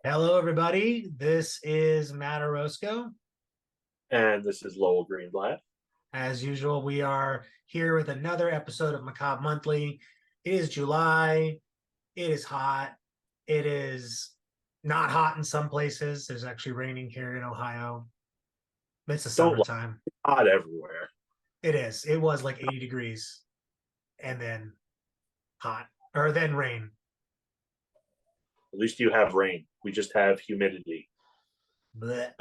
Hello, everybody. This is Matt Orozco. And this is Lowell Greenblatt. As usual, we are here with another episode of Macabre Monthly. It is July. It is hot. It is not hot in some places. There's actually raining here in Ohio. It's the Don't like summertime. it. Hot everywhere. It is. It was like 80 degrees and then hot or then rain. At least you have rain. We just have humidity. Blech.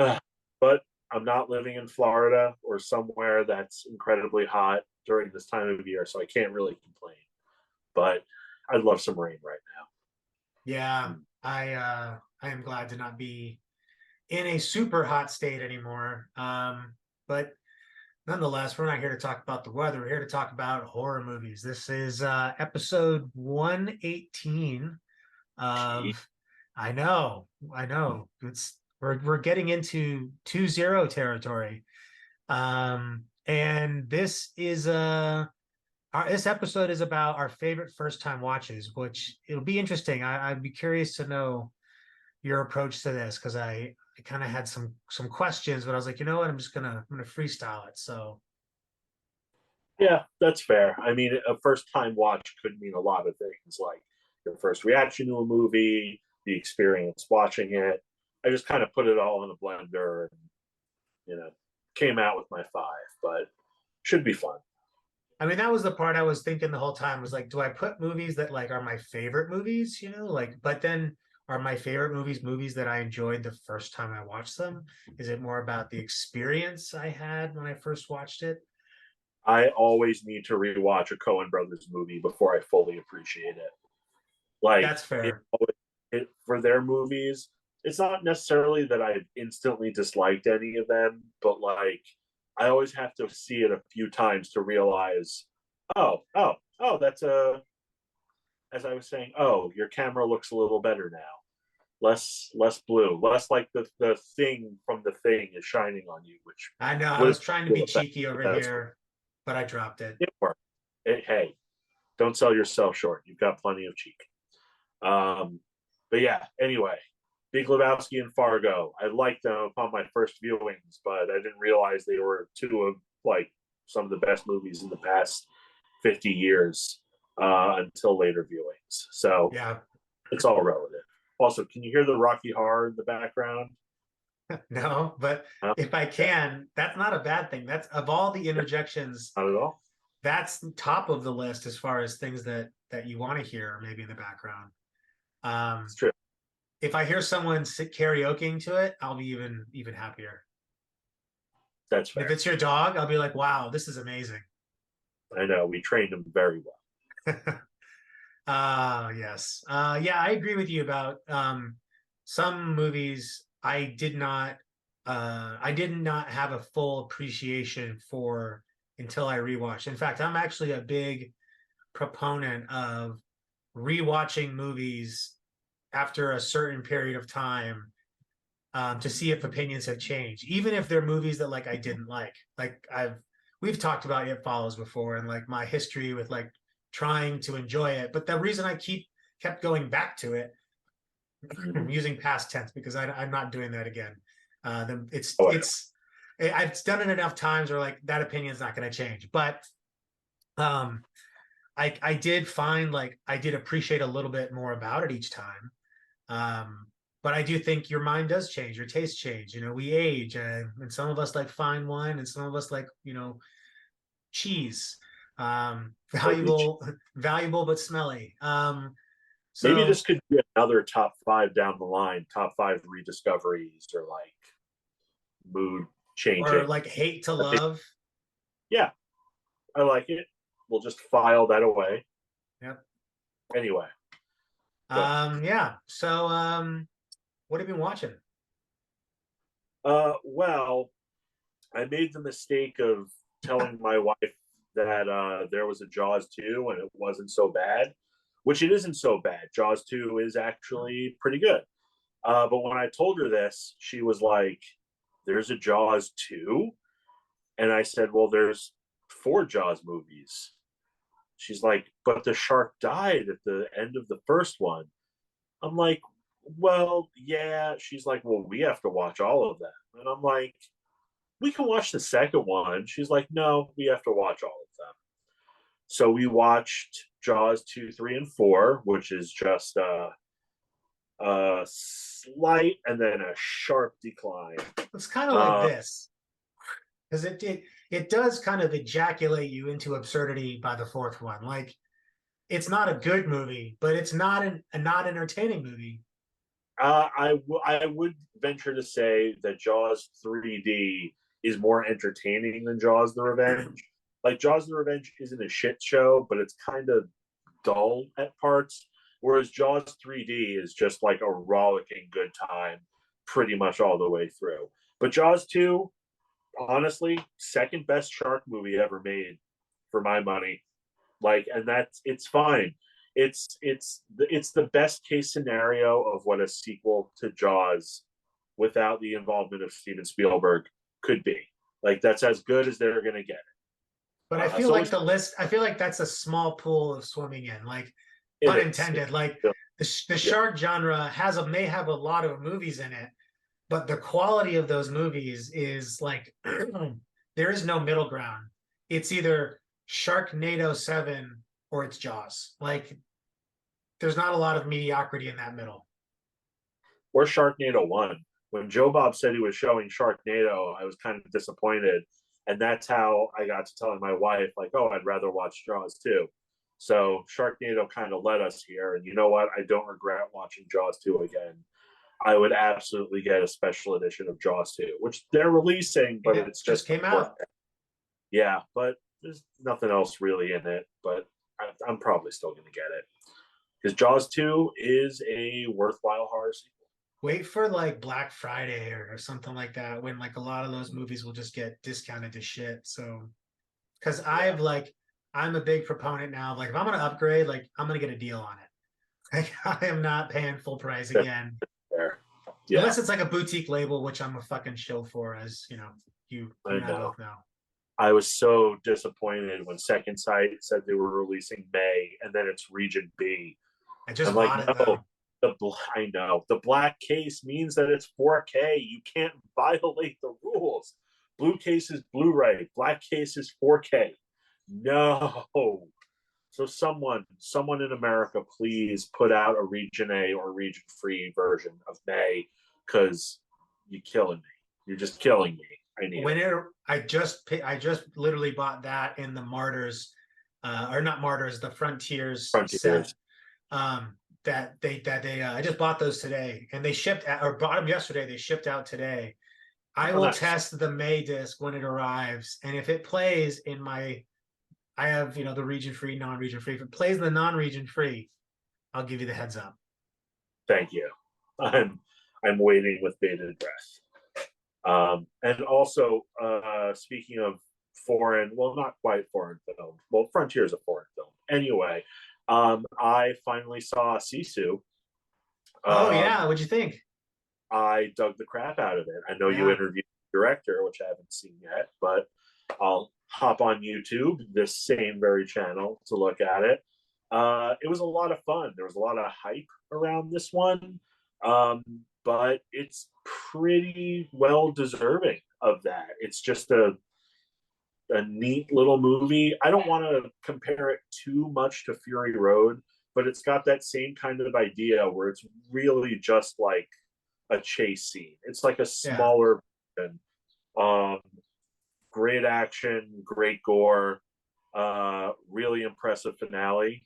But I'm not living in Florida or somewhere that's incredibly hot during this time of year, so I can't really complain. But I'd love some rain right Yeah, now. I am glad to not be in a super hot state anymore. But nonetheless, we're not here to talk about the weather. We're here to talk about horror movies. This is episode 118 Gee. of I know. We're getting into 2-0 territory. And this episode is about our favorite first time watches, which it'll be interesting. I'd be curious to know your approach to this because I kind of had some questions, but I was like, you know what, I'm gonna freestyle it. So Yeah, that's fair. I mean, a first time watch could mean a lot of things, like your first reaction to a movie, the experience watching it. I just kind of put it all in a blender and, you know, came out with my five, but should be fun. I mean, that was the part I was thinking the whole time was like, do I put movies that like are my favorite movies, like, but then are my favorite movies that I enjoyed the first time I watched them? Is it more about the experience I had when I first watched it? I always need to rewatch a Coen Brothers movie before I fully appreciate it. Like That's fair. for their movies, it's not necessarily that I instantly disliked any of them, but like I always have to see it a few times to realize, oh, that's a. As I was saying, oh, your camera looks a little better now. Less blue, less like the thing from the thing is shining on you, which I know I would have was trying to been be cool effect, cheeky but over that's here, but I dropped it. it worked. Hey, don't sell yourself short. You've got plenty of cheek. Um, but yeah, anyway, Big Lebowski and Fargo. I liked them upon my first viewings, but I didn't realize they were two of like some of the best movies in the past 50 years until later viewings. So Yeah. it's all relative. Also, can you hear the Rocky Horror in the background? No, but if I Yeah, can, that's not a bad thing. That's of all the interjections, not at all. that's top of the list as far as things that you want to hear maybe in the background. It's Um, true. if I hear someone sit karaokeing to it, I'll be even happier. That's If fair. it's your dog, I'll be like, wow, this is amazing. I know we trained him very well. Yes. Yeah, I agree with you about some movies I did not have a full appreciation for until I rewatched. In fact, I'm actually a big proponent of rewatching movies after a certain period of time to see if opinions have changed, even if they're movies that like I didn't like. Like we've talked about It Follows before, and like my history with like trying to enjoy it. But the reason I kept going back to it, I'm Mm-hmm. using past tense because I'm not doing that again. Oh, I've done it enough times where like that opinion is not going to change. But um, I did find like I did appreciate a little bit more about it each time. But I do think your mind does change, your tastes change. We age, and some of us like fine wine, and some of us like cheese. totally. Valuable but smelly. Maybe this So could be another top five down the line, top five rediscoveries or like mood or changing. like hate to I think, love. yeah, I like it. We'll just file that away. Yep. Anyway, go. Yeah. So what have you been watching? Well, I made the mistake of telling my wife that there was a Jaws 2 and it wasn't so bad, which it isn't so bad. Jaws 2 is actually pretty good. But when I told her this, she was like, there's a Jaws 2? And I said, well, there's four Jaws movies. She's like, but the shark died at the end of the first one. I'm like, well, yeah. She's like, well, we have to watch all of them. And I'm like, we can watch the second one. She's like, no, we have to watch all of them. So we watched Jaws 2, 3, and 4, which is just a slight and then a sharp decline. It's kind of like Uh, this because it does kind of ejaculate you into absurdity by the fourth one. Like it's not a good movie, but it's not a not entertaining movie. I would venture to say that Jaws 3D is more entertaining than Jaws the Revenge. Like Jaws the Revenge isn't a shit show, but it's kind of dull at parts. Whereas Jaws 3D is just like a rollicking good time pretty much all the way through. But Jaws 2, honestly, second best shark movie ever made for my money. Like, and that's it's fine. It's the best case scenario of what a sequel to Jaws without the involvement of Steven Spielberg could be. Like that's as good as they're gonna get But I feel so like the list, I feel like that's a small pool of swimming in, like it pun is. intended. Like the Yeah. shark genre may have a lot of movies in it, but the quality of those movies is like there is no middle ground. It's either Sharknado 7 or it's Jaws. Like there's not a lot of mediocrity in that middle. Or Sharknado 1. When Joe Bob said he was showing Sharknado, I was kind of disappointed. And that's how I got to telling my wife, like, oh, I'd rather watch Jaws 2. So Sharknado kind of led us here. And you know what? I don't regret watching Jaws 2 again. I would absolutely get a special edition of Jaws 2, which they're releasing, but Yeah, it's just just came out. yeah, but there's nothing else really in it. But I'm probably still going to get it because Jaws 2 is a worthwhile horror sequel. Wait for like Black Friday or something like that when like a lot of those movies will just get discounted to shit. So because Yeah, I'm a big proponent now. Like if I'm gonna upgrade, like I'm gonna get a deal on it. Like I am not paying full price that's again. fair. Yeah, Unless it's like a boutique label, which I'm a fucking shill for, as you know, you I and I know. both know. I was so disappointed when Second Sight said they were releasing May and then it's Region B. I I'm just like, bought it no, though. I know the black case means that it's 4K. You can't violate the rules. Blue case is Blu-ray. Black case is 4K. No. So someone in America, please put out a Region A or Region Free version of May, because you're killing me. You're just killing me. I need When it. it, I just literally bought that in the Martyrs, or not Martyrs, the Frontiers set. Frontiers. I just bought those today, and they shipped or bought them yesterday. They shipped out today. I Oh, will nice. test the May disc when it arrives, and if it plays in my, I have the region free, non-region free. If it plays in the non-region free, I'll give you the heads up. Thank you. I'm waiting with bated breath. And also, speaking of foreign, well, not quite foreign film. Well, Frontier is a foreign film. Anyway, I finally saw Sisu. Oh Um, yeah, what'd you think? I dug the crap out of it. I know you Yeah, interviewed the director, which I haven't seen yet, but I'll hop on YouTube, this same very channel, to look at it. It was a lot of fun. There was a lot of hype around this one, um, but it's pretty well deserving of that. It's just a neat little movie. I don't want to compare it too much to Fury Road, but it's got that same kind of idea where it's really just like a chase scene. It's like a yeah. smaller um, great action, great gore, really impressive finale.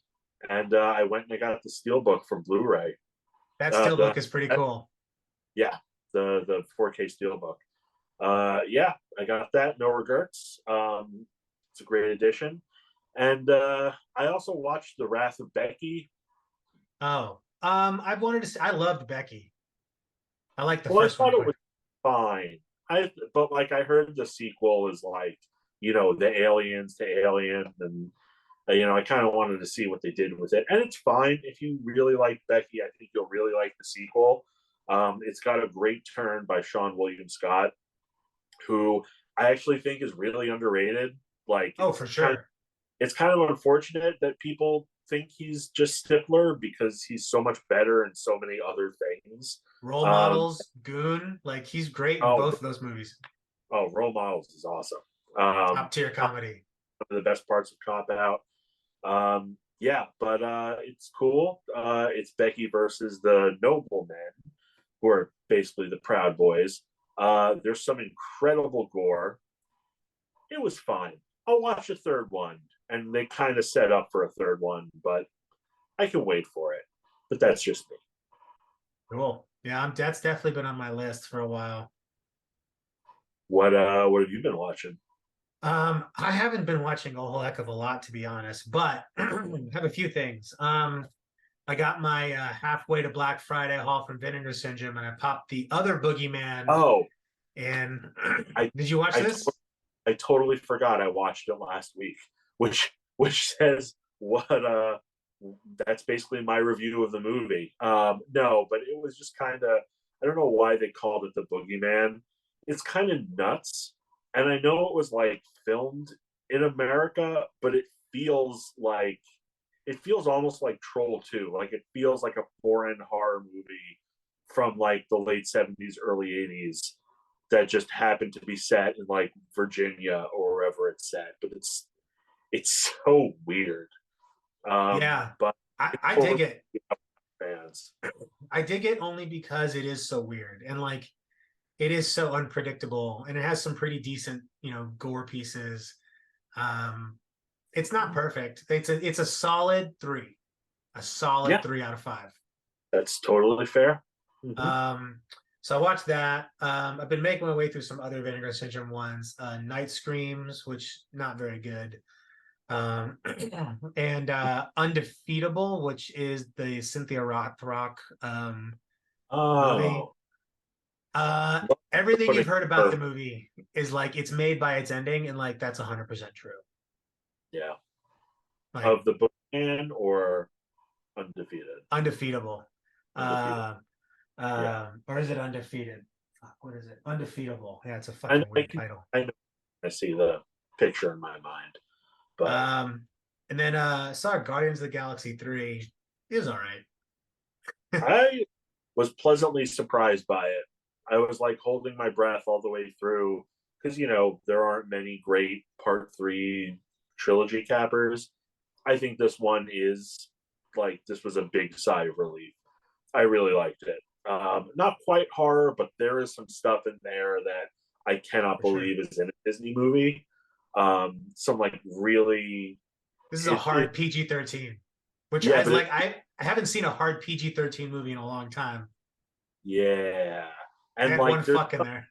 And I went and I got the Steelbook from Blu-ray. That The steelbook is pretty cool. yeah, the 4K Steelbook. Yeah, I got that. No regrets. It's a great addition. And I also watched The Wrath of Becky. Oh, I've wanted to see. I loved Becky. I like the Well, I first one thought it quite. was fine. But like I heard the sequel is like the aliens to Alien, and I kind of wanted to see what they did with it. And it's fine if you really like Becky. I think you'll really like the sequel. It's got a great turn by Sean William Scott, who I actually think is really underrated. Like Oh, for sure. it's kind of unfortunate that people think he's just Stifler because he's so much better in so many other things. Role Um, Models, Goon, like he's great in oh, both of those movies. Role Models is awesome. Top tier comedy. One of the best parts of Cop Out. Yeah, but it's cool. It's Becky versus the Noblemen, who are basically the Proud Boys. There's some incredible gore. It was fine. I'll watch a third one, and they kind of set up for a third one, but I can wait for it. But that's just me. Cool. Yeah, that's definitely been on my list for a while. What have you been watching? I haven't been watching a whole heck of a lot, to be honest, but have a few things. I got my halfway to Black Friday haul from Vinegar Syndrome, and I popped the other Boogeyman. Oh, And I did you watch I, this? I totally forgot I watched it last week, which says what that's basically my review of the movie. No, but it was just kind of, I don't know why they called it the Boogeyman. It's kind of nuts, and I know it was like filmed in America, but it feels almost like Troll 2. Like it feels like a foreign horror movie from like the late 70s, early 80s that just happened to be set in like Virginia or wherever it's set. But it's so weird. Yeah, But I dig totally it. fans. I dig it only because it is so weird and like it is so unpredictable, and it has some pretty decent, gore pieces. Um, it's not perfect. It's a solid three, a solid Yeah, 3 out of 5. that's totally fair. Mm-hmm. Um, so I watched that. I've been making my way through some other Vinegar Syndrome ones. Night Screams, which not very good. Um, and Undefeatable, which is the Cynthia Rothrock movie. Oh, Uh, love Everything putting you've heard about her. the movie is like it's made by its ending, and like that's 100% true. Yeah, Like of the bookend or undefeated. Undefeatable. Undefeated. Uh, Yeah, or is it Undefeated? Fuck, what is it? Undefeatable. Yeah, it's a and fucking weird title. I know I see the picture in my mind, but Um, and then saw Guardians of the Galaxy 3. It was all right. I was pleasantly surprised by it. I was like holding my breath all the way through because there aren't many great part three trilogy cappers. I think this one is like this was a big sigh of relief. I really liked it. Not quite horror, but there is some stuff in there that I cannot For sure. believe is in a Disney movie. Some like really, This is a it hard PG-13, which yeah, I but like. I haven't seen a hard PG-13 movie in a long time. yeah, They and had one like there's fuck in there.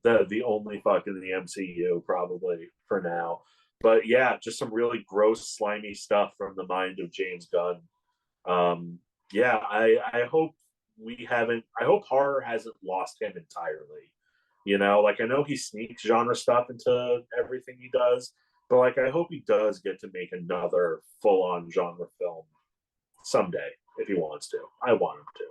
the only fuck in the MCU probably for now. But yeah, just some really gross, slimy stuff from the mind of James Gunn. Yeah, I hope we haven't. I hope horror hasn't lost him entirely. Like I know he sneaks genre stuff into everything he does, but like I hope he does get to make another full-on genre film someday if he wants to. I want him to.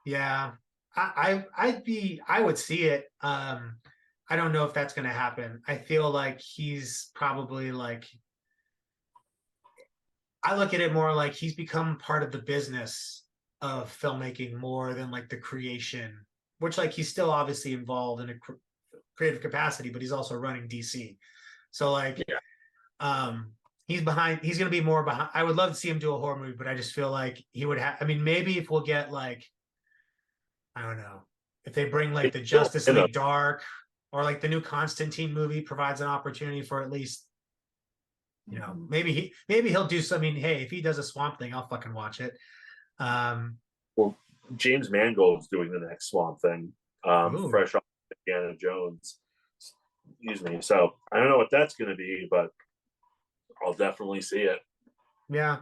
Yeah, I would see it. I don't know if that's going to happen. I feel like he's probably like I look at it more like he's become part of the business of filmmaking more than like the creation, which like he's still obviously involved in a creative capacity, but he's also running DC. So like Yeah. um he's gonna be more behind. I would love to see him do a horror movie, but I just feel like he would have, I mean, maybe if we'll get like, I don't know, if they bring like It's the still Justice in a League Dark or like the new Constantine movie provides an opportunity for at least, maybe he'll do some. I mean, hey, if he does a Swamp Thing, I'll fucking watch it. Um well, James Mangold's doing the next Swamp Thing, ooh, fresh off Indiana Jones. Excuse me. So I don't know what that's going to be, but I'll definitely see it. yeah.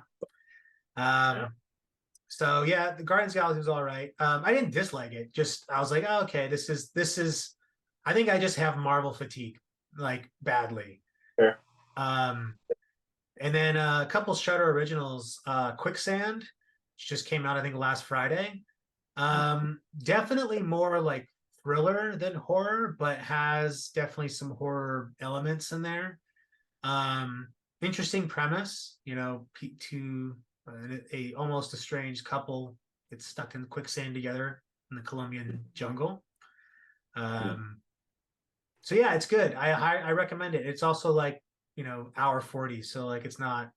Yeah. So yeah, the Guardians of the Galaxy was all right. I didn't dislike it. Just I was like, oh, okay, this is. I think I just have Marvel fatigue, like badly. Fair. Um, and then a couple Shutter originals, Quicksand, which just came out I think last Friday. Definitely more like thriller than horror, but has definitely some horror elements in there. Um, interesting premise. Two a almost estranged couple get stuck in quicksand together in the Colombian jungle. Um, so yeah, it's good. I recommend it. It's also like hour 40, so like it's not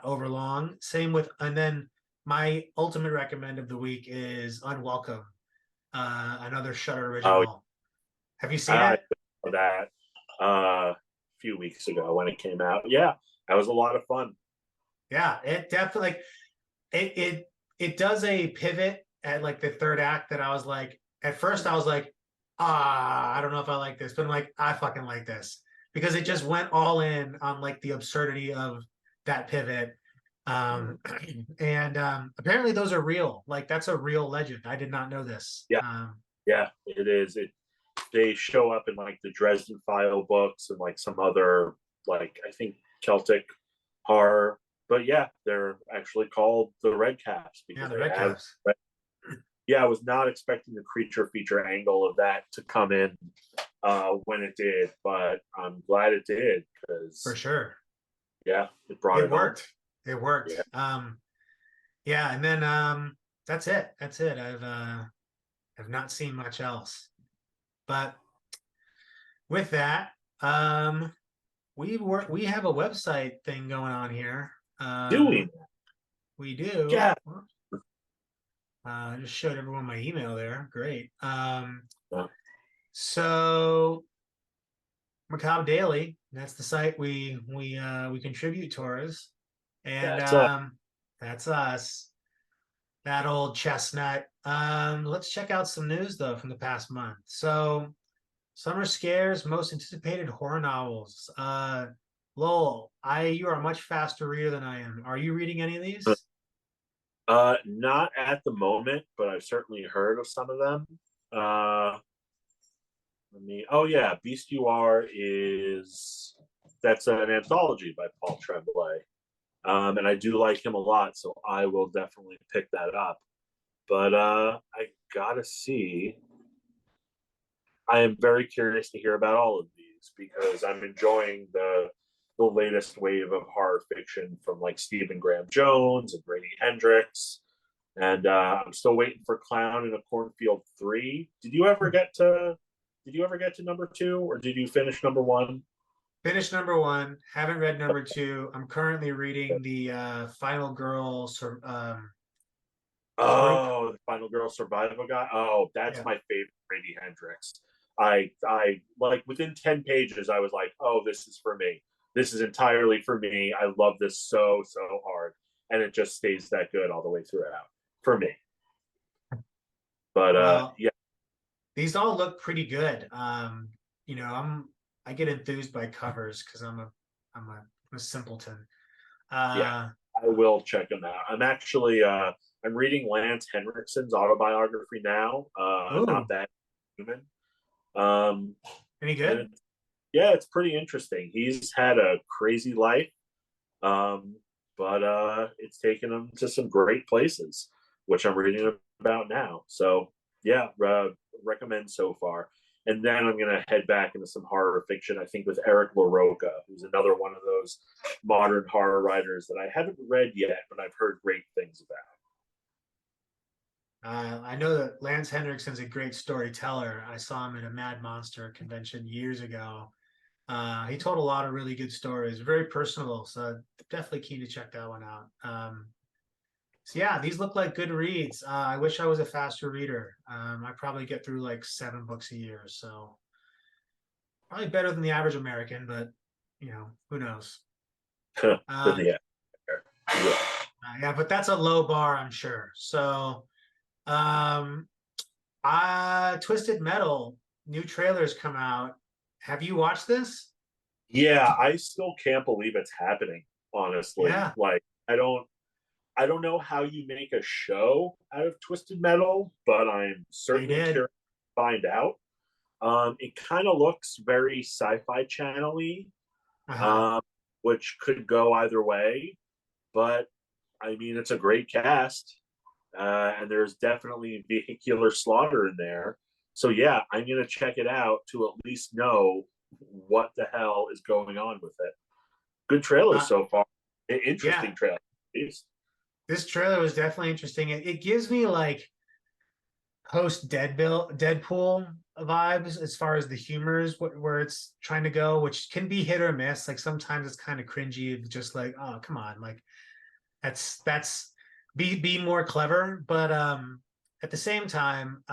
over long. Same with, and then my ultimate recommend of the week is Unwelcome, another Shutter Oh, original. Have you seen I it? saw that a few weeks ago when it came out. Yeah, that was a lot of fun. Yeah, it definitely it does a pivot at like the third act that I was like, at first I was like, I don't know if I like this, but I'm like, I fucking like this because it just went all in on like the absurdity of that pivot. Mhm. And apparently those are real. Like that's a real legend. I did not know this. Yeah, yeah, it is. They show up in like the Dresden File books and like some other, like, I think Celtic horror. But yeah, they're actually called the Red Caps Yeah, because the they red have. caps. Yeah, I was not expecting the creature feature angle of that to come in when it did, but I'm glad it did For because sure. yeah, it brought It it home. worked. It worked. Yeah, Yeah, and then that's it. That's it. I've not seen much else. But with that, we have a website thing going on here. doing We do. yeah. I just showed everyone my email there. Great. Uh, So Macabre Daily, that's the site we contribute towards. And That's that's us. That old chestnut. Let's check out some news though from the past month. So summer scares, most anticipated horror novels. Lowell, you are a much faster reader than I am. Are you reading any of these? not at the moment, but I've certainly heard of some of them. Uh, Let me. Oh yeah, Beast You Are is that's an anthology by Paul Tremblay, and I do like him a lot, so I will definitely pick that up. But I gotta see. I am very curious to hear about all of these because I'm enjoying the latest wave of horror fiction from like Stephen Graham Jones and Brady Hendricks, and I'm still waiting for Clown in a Cornfield 3. Did you ever get to number 2, or did you finish number 1? Finished number one. Haven't read number two. I'm currently reading the Final Girl group. Oh, the Final Girl Survival Guy. Oh, that's Yeah, my favorite Brady Hendrix. I like within 10 pages, I was like, oh, this is for me. This is entirely for me. I love this so hard. And it just stays that good all the way throughout for me. But well, yeah, these all look pretty good. I get enthused by covers because I'm a simpleton. yeah, Uh, I will check them out. I'm reading Lance Henriksen's autobiography now. Not oh, that human. Um, any and good? yeah, it's pretty interesting. He's had a crazy life, um, but it's taken him to some great places, which I'm reading about now. So yeah, recommend so far. And then I'm gonna head back into some horror fiction. I think with Eric LaRocca, who's another one of those modern horror writers that I haven't read yet, but I've heard great things about. I know that Lance Henriksen's a great storyteller. I saw him at a Mad Monster convention years ago. He told a lot of really good stories, very personable. So definitely keen to check that one out. So yeah, these look like good reads. I wish I was a faster reader. I probably get through like 7 books a year, so probably better than the average American, but who knows? But Uh, yeah, yeah. yeah, but that's a low bar, I'm sure. So, um, Twisted Metal new trailers come out. Have you watched this? Yeah, I still can't believe it's happening, honestly. Yeah, Like I don't know how you make a show out of Twisted Metal, but I'm they certainly did. curious to find out. It kind of looks very sci-fi channel-y, Uh-huh. um, which could go either way. But I mean, it's a great cast, and there's definitely vehicular slaughter in there. So yeah, I'm gonna check it out to at least know what the hell is going on with it. Good trailers Uh, so far. yeah, Interesting trailer. Jeez. this trailer was definitely interesting. It gives me like post Deadpool vibes as far as the humor is where it's trying to go, which can be hit or miss. Like sometimes it's kind of cringy, just like, oh come on, like that's be more clever. But at the same time,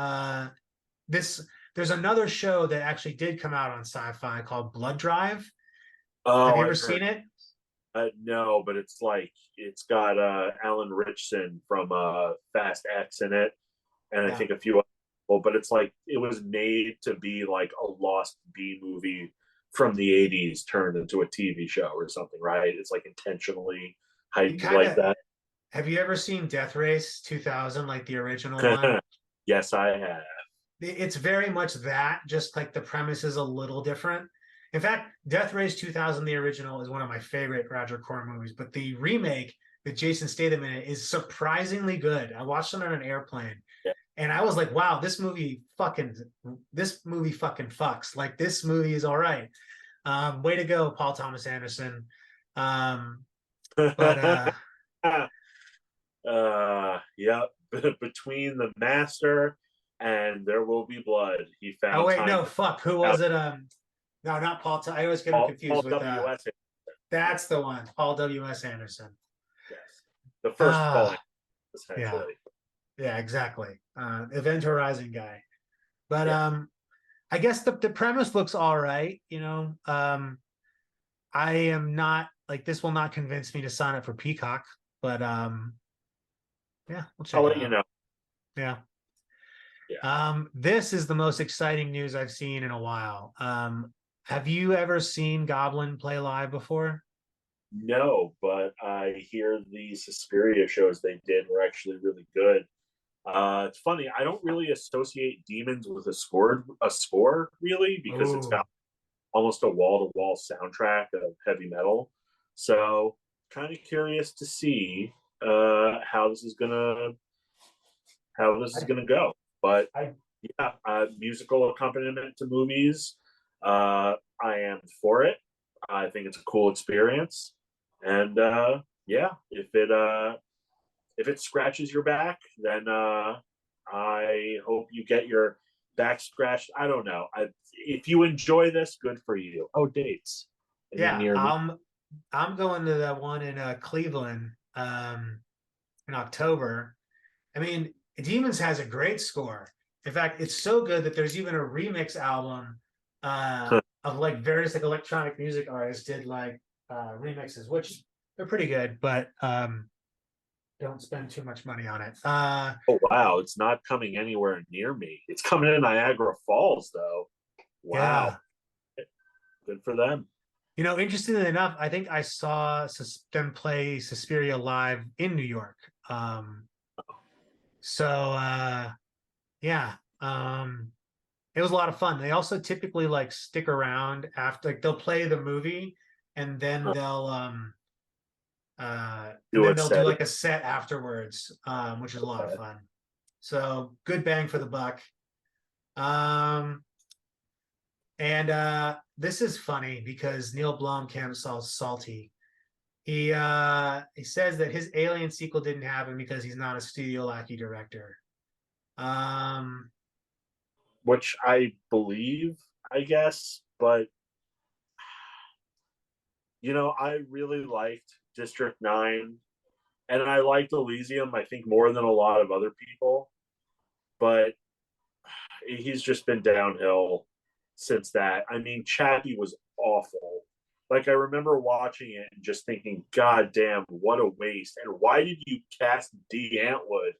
this there's another show that actually did come out on sci-fi called Blood Drive. Have Oh, you ever I've heard. seen it? No, but it's like it's got Alan Richson from Fast X in it, and I Yeah. think a few other people. But it's like it was made to be like a lost B movie from the '80s turned into a TV show or something, right? It's like intentionally It heightened kind like of that. Have you ever seen Death Race 2000, like the original one? Yes, I have. It's very much that, just like the premise is a little different. In fact, Death Race 2000, the original, is one of my favorite Roger Corman movies, but the remake with Jason Statham in it is surprisingly good. I watched it on an airplane Yeah. and I was like, wow, this movie fucking fucks. Like this movie is all right. Way to go, Paul Thomas Anderson. Um, but Yeah. Between the master and There Will Be Blood, he oh found wait, time no, to fuck. Who out was it? No, not Paul. I always get him confused Paul with W.S. that's the one, Paul W.S. Anderson. Yes. The first Paul, Ah, yeah, essentially. yeah, exactly. Event Horizon guy. But Yeah. I guess the premise looks all right. I am not like this will not convince me to sign up for Peacock, but yeah, we'll I'll check it let you out. know. Yeah. Yeah. This is the most exciting news I've seen in a while. Have you ever seen Goblin play live before? No, but I hear the Suspiria shows they did were actually really good. It's funny. I don't really associate demons with a score really because it's got Oh, almost a wall to wall soundtrack of heavy metal. So kind of curious to see how this is I, gonna go. But I yeah, musical accompaniment to movies. I am for it. I think it's a cool experience, and yeah, if it scratches your back, then I hope you get your back scratched. I don't know. If you enjoy this, good for you. Oh, dates. Any yeah, near me? I'm going to that one in Cleveland in October. I mean, Demons has a great score. In fact, it's so good that there's even a remix album of like various like electronic music artists did like remixes, which they're pretty good, but don't spend too much money on it. Oh wow, it's not coming anywhere near me. It's coming in Niagara Falls though. Wow, Yeah. good for them. Interestingly enough, I think I saw them play Suspiria live in New York. So yeah, it was a lot of fun. They also typically like stick around after, like they'll play the movie and then Huh. Do it they'll do steady. like a set afterwards, which is a lot of Okay. fun. So good bang for the buck. Um, and this is funny because Neil Blomkamp's all salty. He says that his Alien sequel didn't happen because he's not a studio lackey director. Um, Which I believe, I guess, but I really liked District 9 and I liked Elysium, I think, more than a lot of other people, but he's just been downhill since that. I mean, Chappie was awful. Like, I remember watching it and just thinking, God damn, what a waste. And why did you cast D. Antwood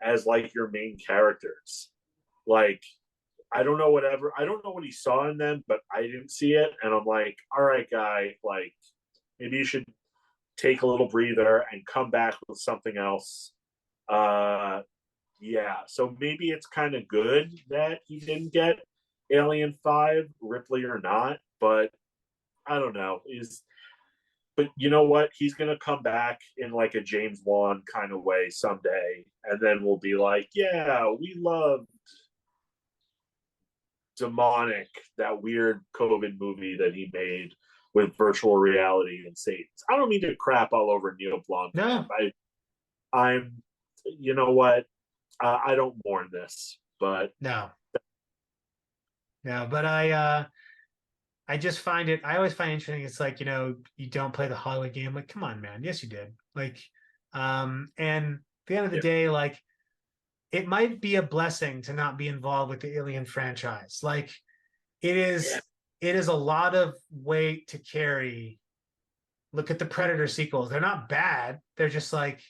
as, like, your main characters? Like, I don't know what he saw in them, but I didn't see it. And I'm like, all right, guy, like, maybe you should take a little breather and come back with something else. Uh, yeah, so maybe it's kind of good that he didn't get Alien 5, Ripley or not, but I don't know. But you know what? He's gonna come back in like a James Wan kind of way someday, and then we'll be like, yeah, we love Demonic, that weird COVID movie that he made with virtual reality and Satans. I don't mean to crap all over Neil Blomkamp. No, I'm, you know what? I don't mourn this, but no, no. But I just find it. I always find it interesting. It's like, you don't play the Hollywood game. Like, come on, man. Yes, you did. Like, and at the end of the yeah, day, like, it might be a blessing to not be involved with the Alien franchise. Like, it yeah, is. It is a lot of weight to carry. Look at the Predator sequels. They're not bad. They're just like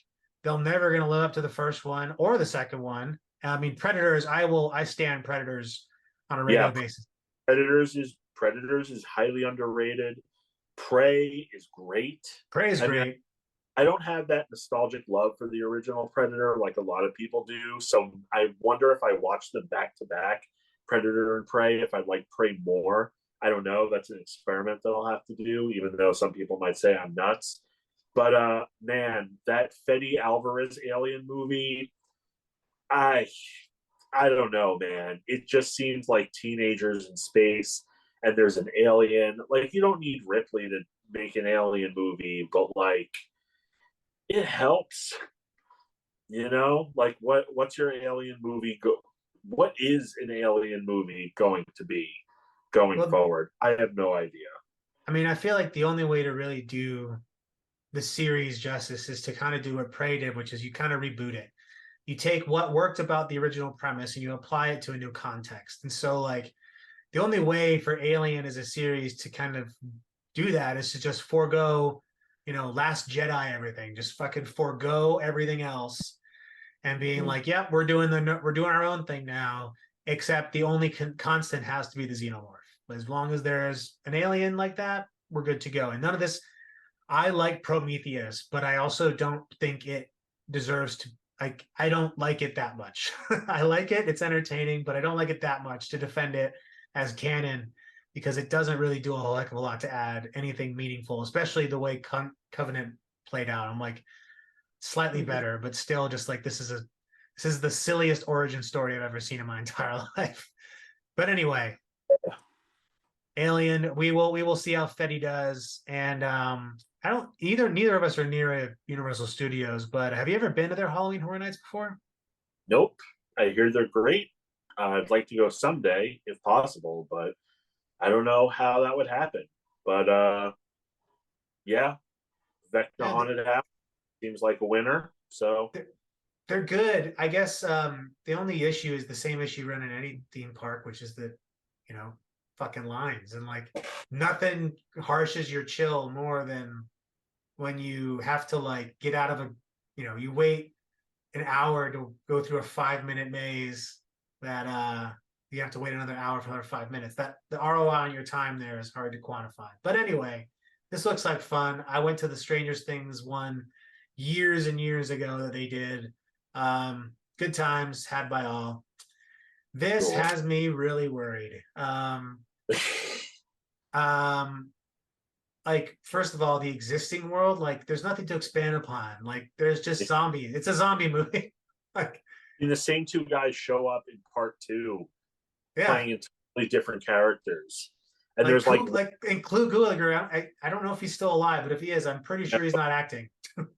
they're never going to live up to the first one or the second one. I mean, Predators. I stand Predators on a yeah. regular basis. Predators is highly underrated. Prey is great. Prey is I mean, great. I don't have that nostalgic love for the original Predator like a lot of people do. So I wonder if I watch them back to back, Predator and Prey, if I'd like Prey more. I don't know. That's an experiment that I'll have to do, even though some people might say I'm nuts. But man, that Fede Alvarez alien movie, I I don't know, man. It just seems like teenagers in space and there's an alien. Like you don't need Ripley to make an alien movie, but like it helps. Like what's your alien movie what is an alien movie going to be going Well, forward? I have no idea. I mean, I feel like the only way to really do the series justice is to kind of do what Prey did, which is you kind of reboot it. You take what worked about the original premise and you apply it to a new context. And so, like, the only way for Alien as a series to kind of do that is to just forego, Last Jedi everything, just fucking forego everything else and being like, "Yep, we're doing our own thing now." Except the only constant has to be the xenomorph. As long as there's an alien like that, we're good to go. And none of this. I like Prometheus, but I also don't think it deserves to. Like, I don't like it that much. I like it; it's entertaining, but I don't like it that much to defend it as canon because it doesn't really do a whole heck of a lot to add anything meaningful, especially the way Covenant played out. I'm like slightly better, but still just like this is the silliest origin story I've ever seen in my entire life. But anyway, Alien, we will see how Fetty does. And I don't neither of us are near a Universal Studios, but have you ever been to their Halloween Horror Nights before? Nope. I hear they're great. I'd like to go someday if possible, but I don't know how that would happen. But yeah, Vecna Yeah, Haunted House seems like a winner. So they're good. I guess the only issue is the same issue you run in any theme park, which is that, you know, fucking lines. And like nothing harshes your chill more than when you have to like get out of you wait an hour to go through a 5 minute maze that you have to wait another hour for another 5 minutes. That the ROI on your time there is hard to quantify. But anyway, this looks like fun. I went to the Strangers Things one years and years ago that they did. Good times had by all. This cool. has me really worried. Um, like first of all, the existing world, like there's nothing to expand upon. Like there's just zombies. It's a zombie movie. Like And the same two guys show up in part two, yeah, playing entirely different characters. And like there's like and Clue Gulager. I don't know if he's still alive, but if he is, I'm pretty sure he's not acting.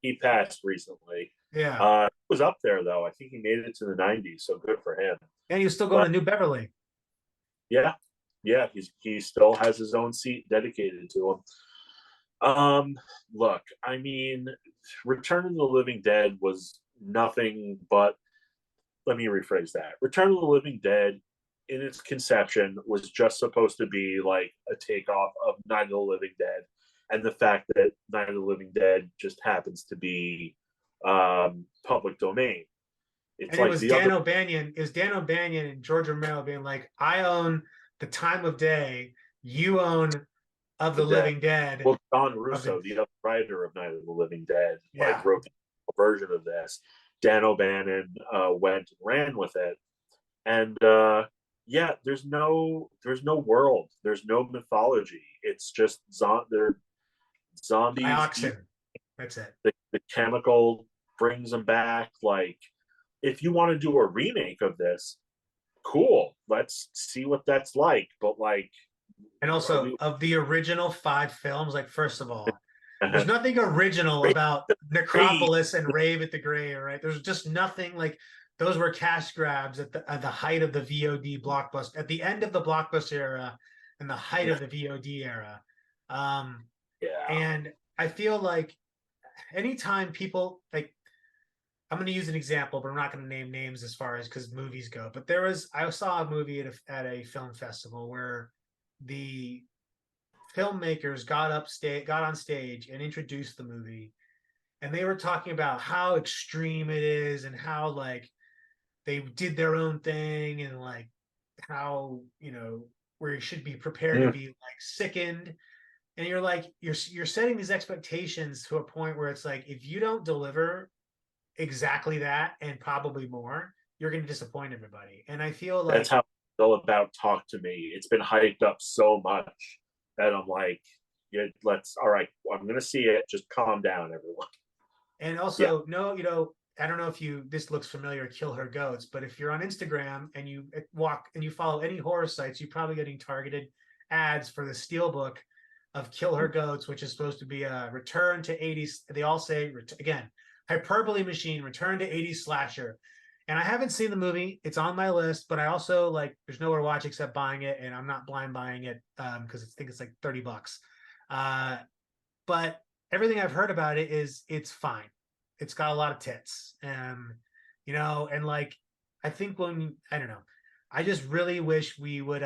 he passed recently. Yeah, He was up there though. I think he made it to the 90s, so good for him. and he was still going But to New Beverly. yeah, yeah, he still has his own seat dedicated to him. Look, I mean, Return of the Living Dead was nothing but. Let me rephrase that. Return of the Living Dead, in its conception, was just supposed to be like a takeoff of Night of the Living Dead, and the fact that Night of the Living Dead just happens to be public domain. It's And it like was the Dan other O'Banion. It was Dan O'Banion and George Romero being like, "I own the time of day. You own of the the dead. Living Dead." Well, Don Of the Russo, the other writer of Night of the Living Dead, like yeah, wrote the version of this. Dan O'Bannon went and ran with it, and yeah, there's no world, there's no mythology. It's just they're zombies. dioxin. That's it. The chemical brings them back. Like, if you want to do a remake of this, cool. Let's see what that's like. But like, And Are also we? of the original 5 films, like first of all, there's Uh-huh. nothing original about Great. Necropolis and Rave at the Grave, right? There's just nothing like those were cash grabs at the height of the VOD blockbuster, at the end of the blockbuster era and the height of the VOD era. Um, Yeah. and I feel like anytime people like I'm going to use an example, but I'm not going to name names as far as because movies go. But I saw a movie at a film festival where the filmmakers got on stage and introduced the movie, and they were talking about how extreme it is and how like they did their own thing and like how where you should be prepared to Mm. be like sickened. And you're like you're setting these expectations to a point where it's like if you don't deliver exactly that and probably more, you're going to disappoint everybody. And I feel That's like, how I feel about Talk to Me. It's been hyped up so much that I'm like, yeah, let's. All right, well, I'm gonna see it. Just calm down, everyone. and Yeah. also, no, I don't know if this looks familiar, Kill Her Goats, but if you're on Instagram and you walk and you follow any horror sites, you're probably getting targeted ads for the steelbook of Kill Her Goats, which is supposed to be a return to 80s. They all say, again, hyperbole machine, return to 80s slasher. And I haven't seen the movie. It's on my list, but I also like there's nowhere to watch except buying it, and I'm not blind buying it because I think it's like $30. Uh, but everything I've heard about it is it's fine. It's got a lot of tits, and like I think I don't know, I just really wish we would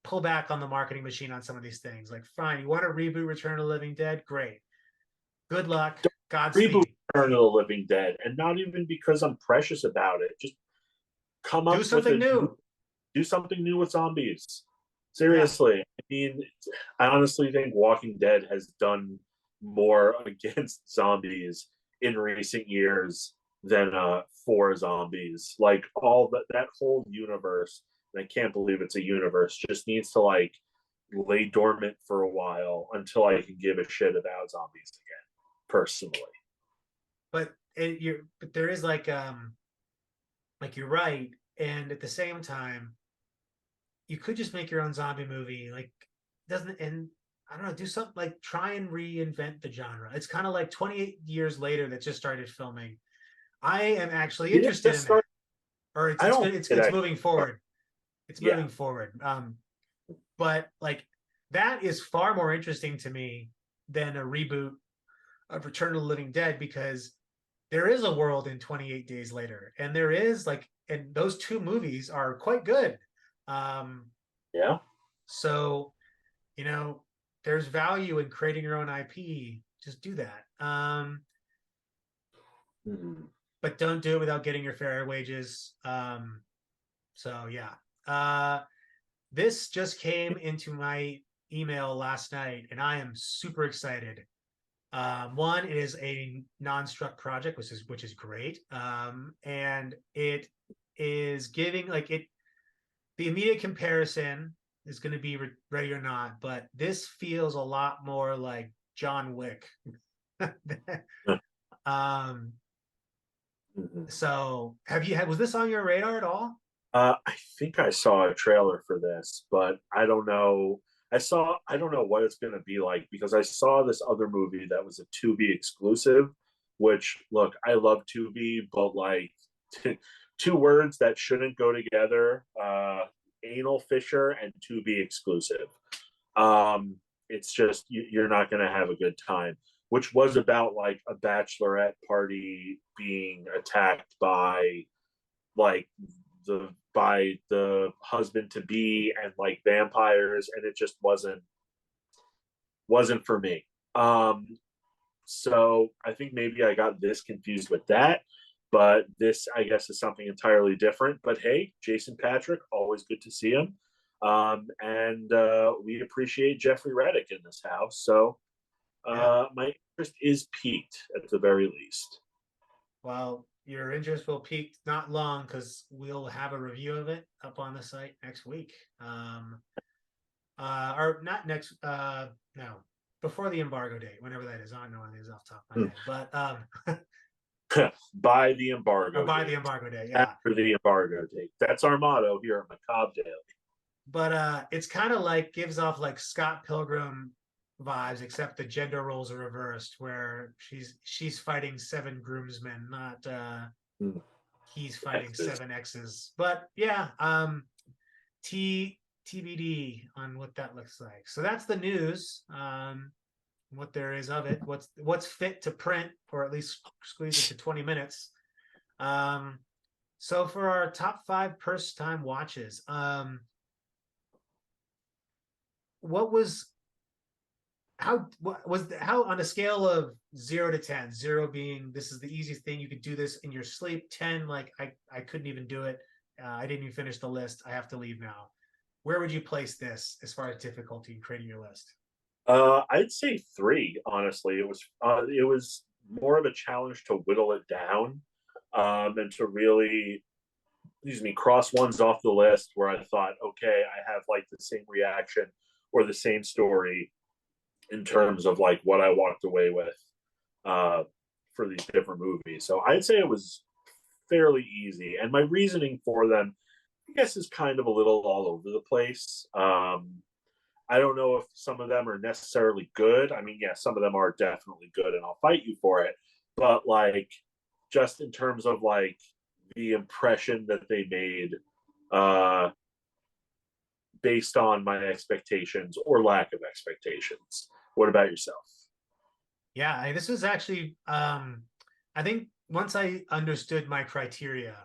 pull back on the marketing machine on some of these things. Like, fine, you want to reboot Return of the Living Dead? Great, good luck, Reboot Godspeed. Return of the Living Dead, and not even because I'm precious about it. Just come Do up with something new. do something new with zombies. Yeah, Seriously, I mean, I honestly think Walking Dead has done more against zombies in recent years than for zombies. Like all that whole universe, and I can't believe it's a universe, just needs to like lay dormant for a while until I can give a shit about zombies again. Personally, but there is like you're right, and at the same time you could just make your own zombie movie. Like, doesn't and I don't know, do something like try and reinvent the genre. It's kind of like 28 years later that just started filming. I am actually did it interested just in that, start? or I it's don't good. think it It's actually moving started. forward. It's Yeah, moving forward. But like that is far more interesting to me than a reboot of Return of the Living Dead because there is a world in 28 Days Later, and there is like, and those two movies are quite good. Um, yeah. so you know, there's value in creating your own IP. Just do that. Mm-hmm. But don't do it without getting your fair wages. So yeah. Uh, this just came into my email last night, and I am super excited. One, it is a non-struck project, which is great. And it is giving like it the immediate comparison is going to be Ready or Not, but this feels a lot more like John Wick. um, Mm-hmm. so was this on your radar at all? I think I saw a trailer for this, but I don't know. I don't know what it's going to be like because I saw this other movie that was a Tubi exclusive, which, look, I love Tubi, but like two words that shouldn't go together, anal fisher and Tubi exclusive. Um, it's just, you're not going to have a good time, which was about like a bachelorette party being attacked like the husband to be and like vampires, and it just wasn't for me. So I think maybe I got this confused with that, but this I guess is something entirely different. But hey, Jason Patrick, always good to see him. And we appreciate Jeffrey Reddick in this house. So Yeah. my interest is piqued at the very least. Well, your interest will peak not long because we'll have a review of it up on the site next week. Or not next. No, before the embargo date, whenever that is. I don't know when it is off the top of my head, but By the embargo by the date. embargo date, yeah. After the embargo date. That's our motto here at Macabre Daily. but it's kind of like gives off like Scott Pilgrim vibes, except the gender roles are reversed, where she's fighting 7 groomsmen, not Mm. he's fighting X's. 7 exes. But yeah, T TBD on what that looks like. So that's the news. What there is of it. What's fit to print, or at least squeeze it to 20 minutes. Um, so for our top 5 first time watches, what was what was how on a scale of 0 to 10, 0 being this is the easiest thing you could do this in your sleep, 10 like I couldn't even do it, I didn't even finish the list, I have to leave now. Where would you place this as far as difficulty in creating your list? I'd say 3. Honestly, it was more of a challenge to whittle it down, and to really, excuse me, cross ones off the list where I thought, okay, I have like the same reaction or the same story in terms of like what I walked away with uh, for these different movies. So I'd say it was fairly easy, and my reasoning for them, I guess, is kind of a little all over the place. I don't know if some of them are necessarily good. I mean, yeah, some of them are definitely good, and I'll fight you for it. But like, just in terms of like the impression that they made, uh, based on my expectations or lack of expectations. What about yourself? Yeah, this was actually I think once I understood my criteria,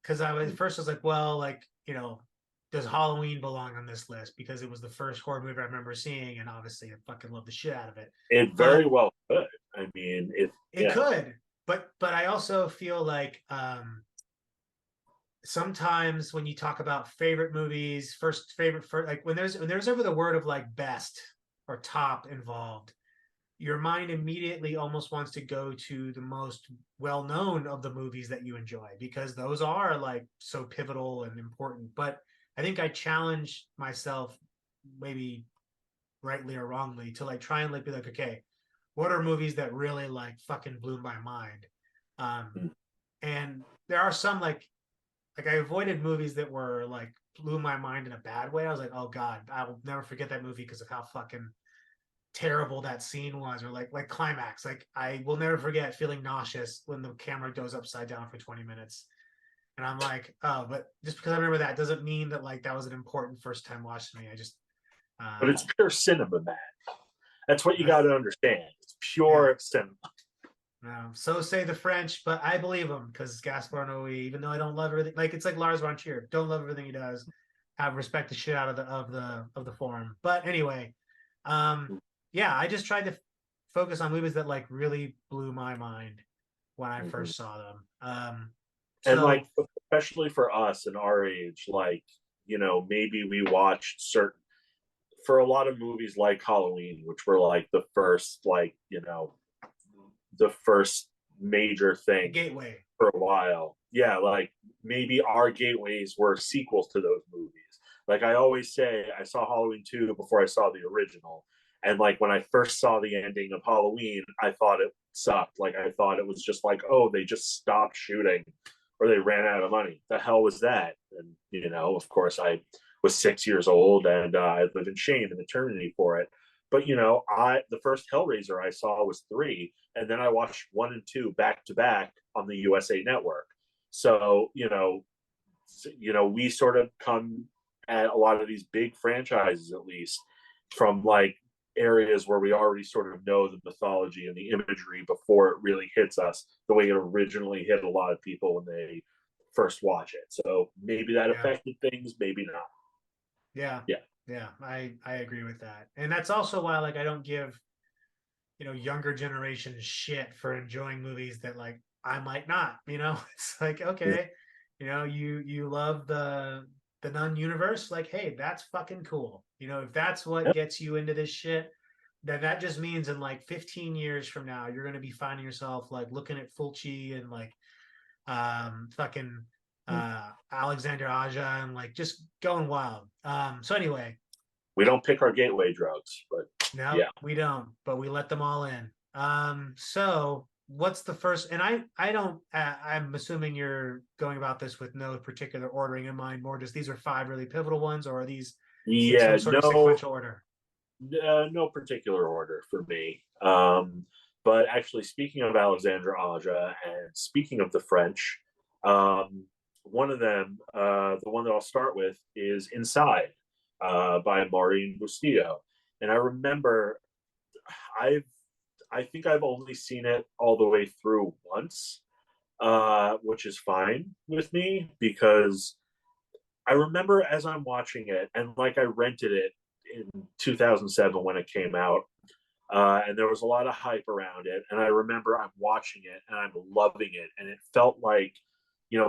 because I was first I was like, well, like, does Halloween belong on this list? Because it was the first horror movie I remember seeing, and obviously I fucking love the shit out of it. It But very well could. I mean, it. it Yeah. could, but I also feel like sometimes when you talk about favorite movies, first favorite, like when there's ever the word of like best or top involved, your mind immediately almost wants to go to the most well known of the movies that you enjoy, because those are like so pivotal and important. But I think I challenge myself, maybe rightly or wrongly, to like try and like be like, okay, what are movies that really like fucking blew my mind? Um, Mm. and there are some like I avoided movies that were like blew my mind in a bad way. I was like, oh god, I will never forget that movie because of how fucking terrible that scene was, or like Climax. Like I will never forget feeling nauseous when the camera goes upside down for 20 minutes. And I'm like, oh, but just because I remember that doesn't mean that like that was an important first time watch to me. I just But it's pure cinema, man. That's what you uh, got to understand. It's yeah. pure cinema. So say the French, but I believe him because Gaspar Noé, even though I don't love everything, like it's like Lars von Trier, don't love everything he does, have respect the shit out of the form. But anyway, um, yeah, I just tried to focus on movies that like really blew my mind when I Mm-hmm. first saw them. And So like, especially for us in our age, like, maybe we watched certain, for a lot of movies like Halloween, which were like the first, like, the first major the thing Gateway, for a while. Yeah, like maybe our gateways were sequels to those movies. Like I always say, I saw Halloween 2 before I saw the original. And like when I first saw the ending of Halloween, I thought it sucked. Like I thought it was just like, oh, they just stopped shooting or they ran out of money. The hell was that? And of course, I was 6 years old, and I lived in shame and eternity for it. But I the first Hellraiser I saw was 3, and then I watched 1 and 2 back to back on the USA Network. So we sort of come at a lot of these big franchises, at least, from like areas where we already sort of know the mythology and the imagery before it really hits us the way it originally hit a lot of people when they first watch it. So maybe that yeah, affected things, maybe not. yeah, Yeah. yeah. I agree with that, and that's also why like I don't give younger generations shit for enjoying movies that like I might not. It's like, Yeah. okay, you love the Nun universe, like, hey, that's fucking cool. If that's what Yep. gets you into this shit, then that just means in like 15 years from now, you're gonna be finding yourself like looking at Fulci and like fucking Alexander Aja and like just going wild. So anyway, We don't pick our gateway drugs, but no, yeah. we don't, but we let them all in. So what's the first? And I don't. I'm assuming you're going about this with no particular ordering in mind. More just these are five really pivotal ones, or are these in some Yeah, sort of no, sequential order? no particular order for me. But actually, speaking of Alexandre Aja and speaking of the French, um, one of them, the one that I'll start with, is Inside by Maureen Bustillo. And I remember I've I think I've only seen it all the way through once, which is fine with me because I remember as I'm watching it, and like I rented it in 2007 when it came out, and there was a lot of hype around it. And I remember I'm watching it and I'm loving it, and it felt like,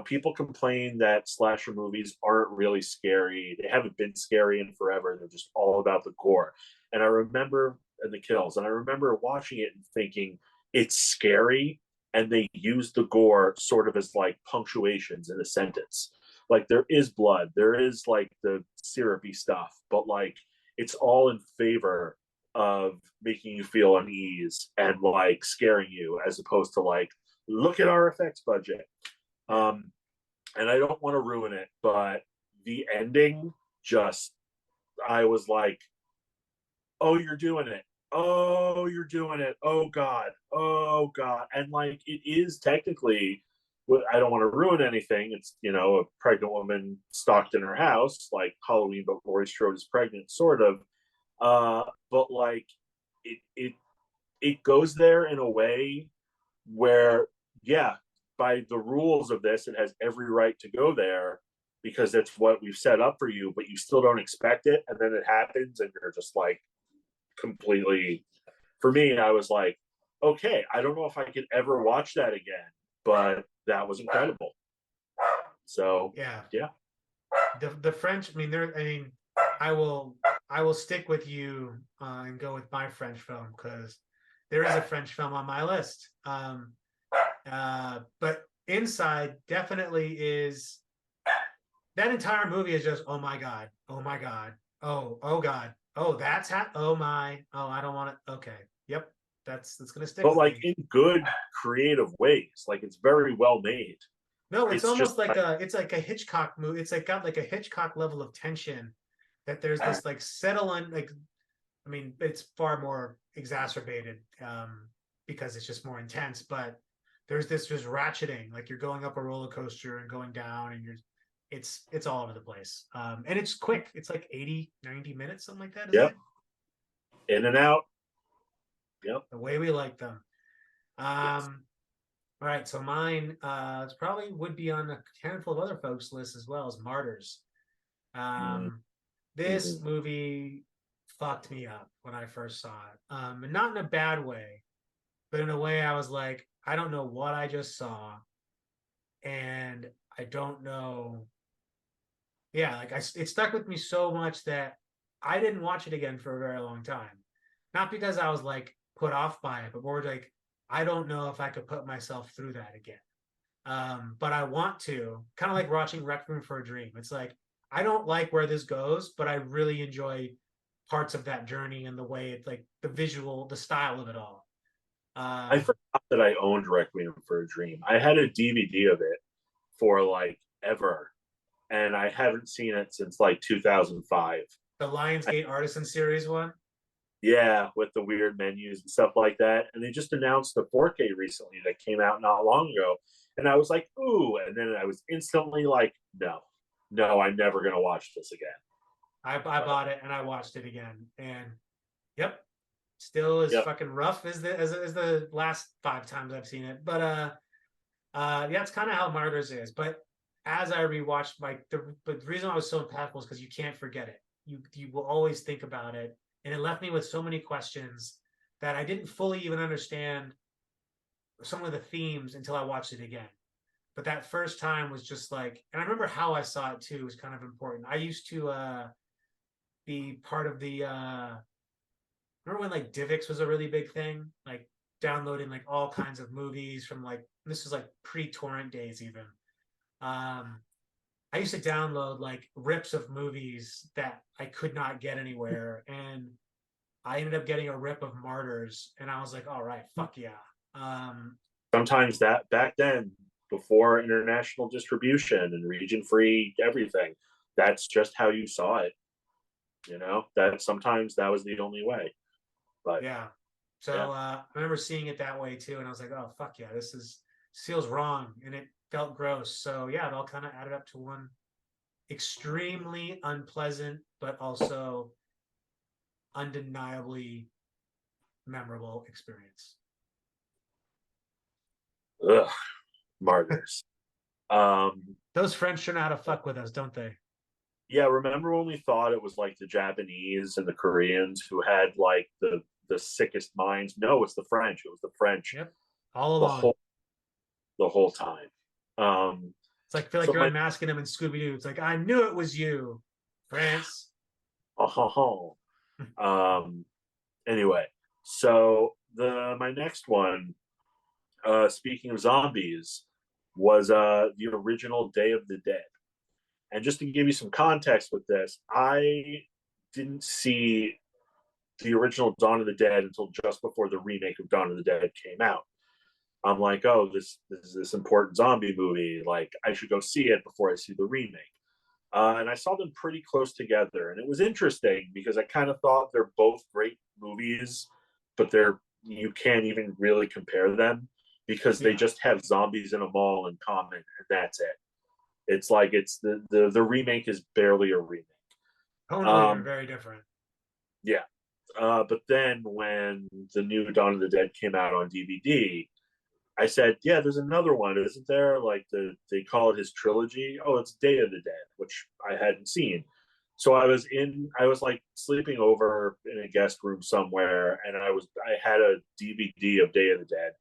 people complain that slasher movies aren't really scary. They haven't been scary in forever. They're just all about the gore. And I remember and the kills, and I remember watching it and thinking it's scary, and they use the gore sort of as like punctuations in a sentence. Like there is blood, there is like the syrupy stuff, but like it's all in favor of making you feel unease and like scaring you, as opposed to like, look at our effects budget. um and I don't want to ruin it, but the ending just, I was like, oh, you're doing it, oh, you're doing it, oh god, oh god. And like it is technically, I don't want to ruin anything. It's, a pregnant woman stalked in her house, like Halloween, but Laurie Strode is pregnant, sort of. But like it it goes there in a way where, yeah, by the rules of this, it has every right to go there because it's what we've set up for you, but you still don't expect it, and then it happens, and you're just like completely. For me, I was like, okay, I don't know if I could ever watch that again, but that was incredible. So Yeah, yeah. the French. I mean, there. I mean, I will I will stick with you and go with my French film because there is a French film on my list. But Inside definitely is. That entire movie is just, oh my god, oh my god, oh god, oh oh my, oh, I don't want to. Okay, yep, that's gonna stick But with like me. in good creative ways, like it's very well made. No, it's It's just almost like like, a Hitchcock movie. It's like got like a Hitchcock level of tension that there's this like settle on like. I mean, it's far more exacerbated because it's just more intense, but there's this just ratcheting, like you're going up a roller coaster and going down, and it's all over the place. And it's quick. It's like 80-90 minutes, something like that, isn't yep, it? in and out. Yep. The way we like them. Yes. All right, so mine probably would be on a handful of other folks' lists as well as Martyrs. Um, Mm-hmm. this movie fucked me up when I first saw it. And not in a bad way, but in a way I was like, I don't know what I just saw, and I don't know. Yeah, like it stuck with me so much that I didn't watch it again for a very long time. Not because I was like put off by it, but more like I don't know if I could put myself through that again. But I want to, kind of like watching Requiem for a Dream. It's like I don't like where this goes, but I really enjoy parts of that journey and the way it's like the visual, the style of it all. I Um, forgot that I owned Requiem for a Dream. I had a DVD of it for like ever, and I haven't seen it since like 2005. the Lionsgate Artisan Series one. Yeah, with the weird menus and stuff like that. And they just announced the 4K recently that came out not long ago. And I was like, ooh. And then I was instantly like, no, no, I'm never going to watch this again. I But bought it and I watched it again, and yep, still as yep. fucking rough as the last five times I've seen it. But yeah, it's kind of how Martyrs is. But as I rewatched, like the reason I was so impactful is because you can't forget it. You will always think about it, and it left me with so many questions that I didn't fully even understand some of the themes until I watched it again. But that first time was just like, and I remember how I saw it too was kind of important. I used to be part of the remember when like Divx was a really big thing, like downloading like all kinds of movies from like this was like pre-torrent days even. Um, I used to download like rips of movies that I could not get anywhere, and I ended up getting a rip of Martyrs, and I was like, all right, fuck yeah. sometimes that back then, before international distribution and region free everything, that's just how you saw it. You know, that sometimes that was the only way. But Yeah. So yeah. I remember seeing it that way too, and I was like, oh fuck yeah, this feels wrong, and it felt gross. So yeah, it all kind of added up to one extremely unpleasant, but also undeniably memorable experience. Ugh, martyrs. Um, Those French sure know how to fuck with us, don't they? yeah, remember when we thought it was like the Japanese and the Koreans who had like the sickest minds? No, it's the French. It was the French Yep. All the along. whole time. It's like I feel like So you're my unmasking him in Scooby Doo. It's like I knew it was you, France. um anyway, so the my next one, speaking of zombies, was the original Day of the Dead. And just to give you some context with this, I didn't see the original Dawn of the Dead until just before the remake of Dawn of the Dead came out. I'm like, oh, this is this important zombie movie. Like, I should go see it before I see the remake. And I saw them pretty close together, and it was interesting because I kind of thought they're both great movies, but you can't even really compare them because they Yeah, just have zombies in a mall in common, and that's it. It's like it's the remake is barely a remake. totally are Um, very different. yeah, but then when the new Dawn of the Dead came out on DVD, I said, "Yeah, there's another one, isn't there? Like they call it his trilogy. Oh, it's Day of the Dead, which I hadn't seen." So I was like sleeping over in a guest room somewhere, and I had a DVD of Day of the Dead,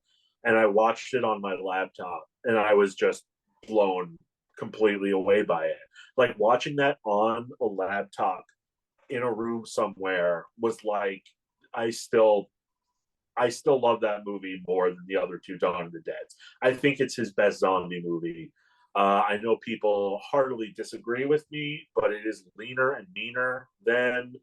and I watched it on my laptop, and I was just blown completely away by it. Like watching that on a laptop in a room somewhere was like I still I still love that movie more than the other two Dawn of the Deads. I think it's his best zombie movie. I know people heartily disagree with me, but it is leaner and meaner than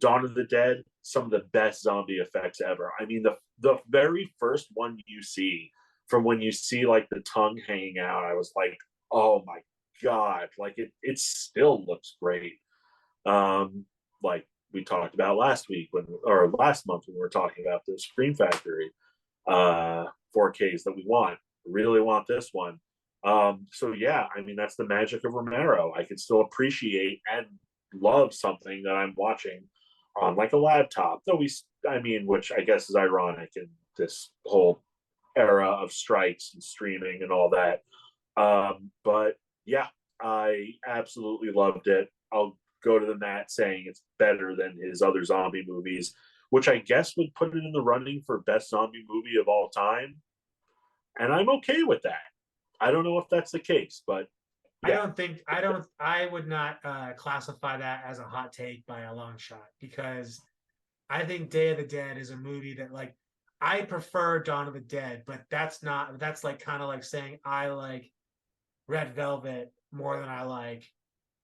Dawn of the Dead. Some of the best zombie effects ever. I mean, the very first one you see, from when you see like the tongue hanging out, I was like, oh my god! Like it still looks great. Um, like we talked about last week or last month when we were talking about the Scream Factory 4Ks that we want. Really want this one. So yeah, I mean that's the magic of Romero. I can still appreciate and love something that I'm watching on like a laptop. Though I mean, which I guess is ironic in this whole era of strikes and streaming and all that. But yeah, I absolutely loved it. I'll go to the mat saying it's better than his other zombie movies, which I guess would put it in the running for best zombie movie of all time. And I'm okay with that. I don't know if that's the case, but yeah. I would not classify that as a hot take by a long shot because I think Day of the Dead is a movie that like I prefer Dawn of the Dead, but that's like kind of like saying I like Red Velvet more than I like,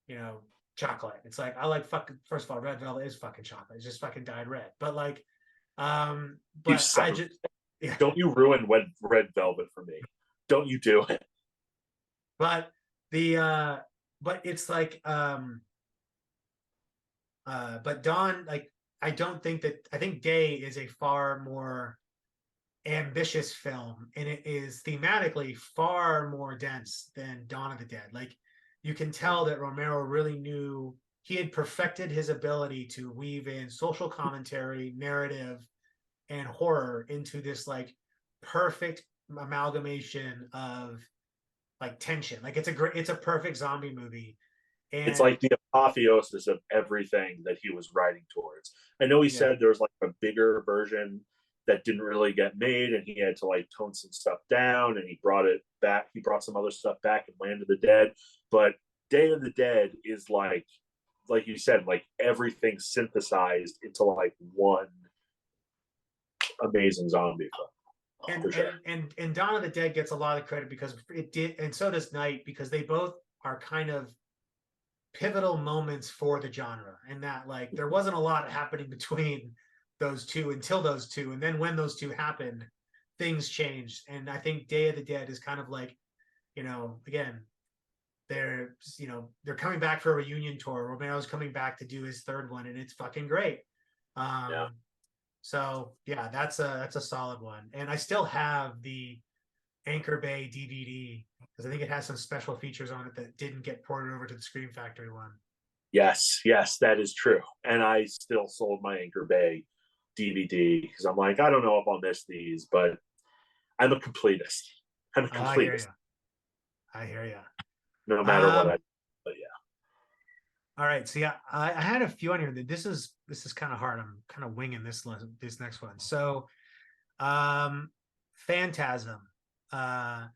you know, chocolate. It's like I like fucking first of all, Red Velvet is fucking chocolate. It's just fucking dyed red. But like You but I son of just yeah, don't you ruin red velvet for me. Don't you do it. but the but it's like but Dawn, like I don't think that I think Day is a far more ambitious film and it is thematically far more dense than Dawn of the Dead. Like you can tell that Romero really knew he had perfected his ability to weave in social commentary, narrative, and horror into this like perfect amalgamation of like tension. Like it's a perfect zombie movie. It's And like the apotheosis of everything that he was writing towards. I know he yeah, said there was like a bigger version that didn't really get made and he had to like tone some stuff down and he brought it back. He brought some other stuff back in Land of the Dead. But Day of the Dead is like you said, like everything synthesized into like one amazing zombie film for sure. and Dawn of the Dead gets a lot of credit because it did, and so does Night because they both are kind of pivotal moments for the genre, and that like there wasn't a lot happening between those two until those two, and then when those two happened, things changed. And I think Day of the Dead is kind of like, again, they're coming back for a reunion tour. Romero's coming back to do his third one, and it's fucking great. Yeah. So yeah, that's a solid one. And I still have the Anchor Bay DVD because I think it has some special features on it that didn't get ported over to the Scream Factory one. Yes, yes, that is true. And I still sold my Anchor Bay DVD because I'm like, I don't know if I'll miss these, but I'm a completist. I'm a Oh, I hear completist, you. I hear you. no matter what I. Um, But yeah, all right. So yeah, I had a few on here. This is kind of hard. I'm kind of winging this next one. So, Phantasm. Uh,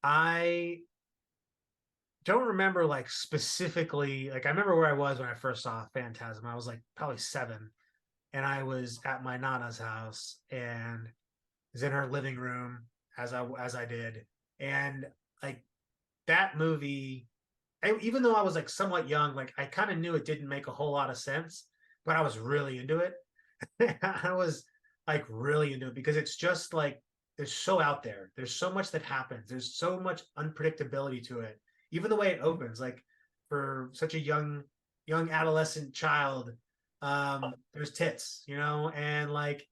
I don't remember like specifically. Like I remember where I was when I first saw Phantasm. I was like probably 7, and I was at my nana's house and was in her living room as I did, and like that movie. Even though I was like somewhat young, like I kind of knew it didn't make a whole lot of sense, but I was really into it. I was like really into it because it's just like there's so out there. There's so much that happens. There's so much unpredictability to it. Even the way it opens, like for such a young adolescent child, there's tits, and like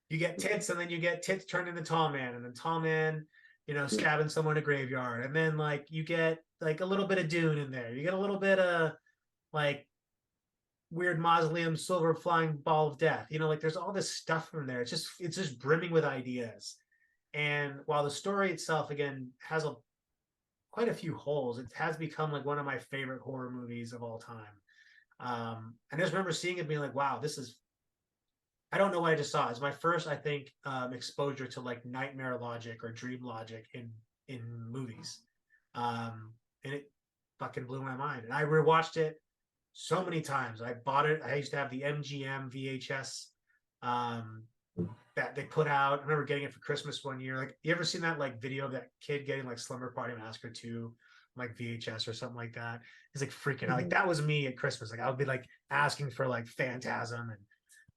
you get tits, and then you get tits turned into tall man, and then tall man, stabbing someone in a graveyard, and then like you get like a little bit of Dune in there. You get a little bit of like weird mausoleum silver flying ball of death. Like there's all this stuff from there. It's just brimming with ideas. And while the story itself again has quite a few holes, it has become like one of my favorite horror movies of all time. I just remember seeing it being like, wow, this is I don't know what I just saw. It's my first, I think, exposure to like nightmare logic or dream logic in movies, and it fucking blew my mind. And I rewatched it so many times. I bought it. I used to have the MGM VHS um, that they put out. I remember getting it for Christmas one year. Like, you ever seen that like video of that kid getting like Slumber Party Massacre 2, like VHS or something like that? He's like freaking out. Like that was me at Christmas. Like I would be like asking for like Phantasm and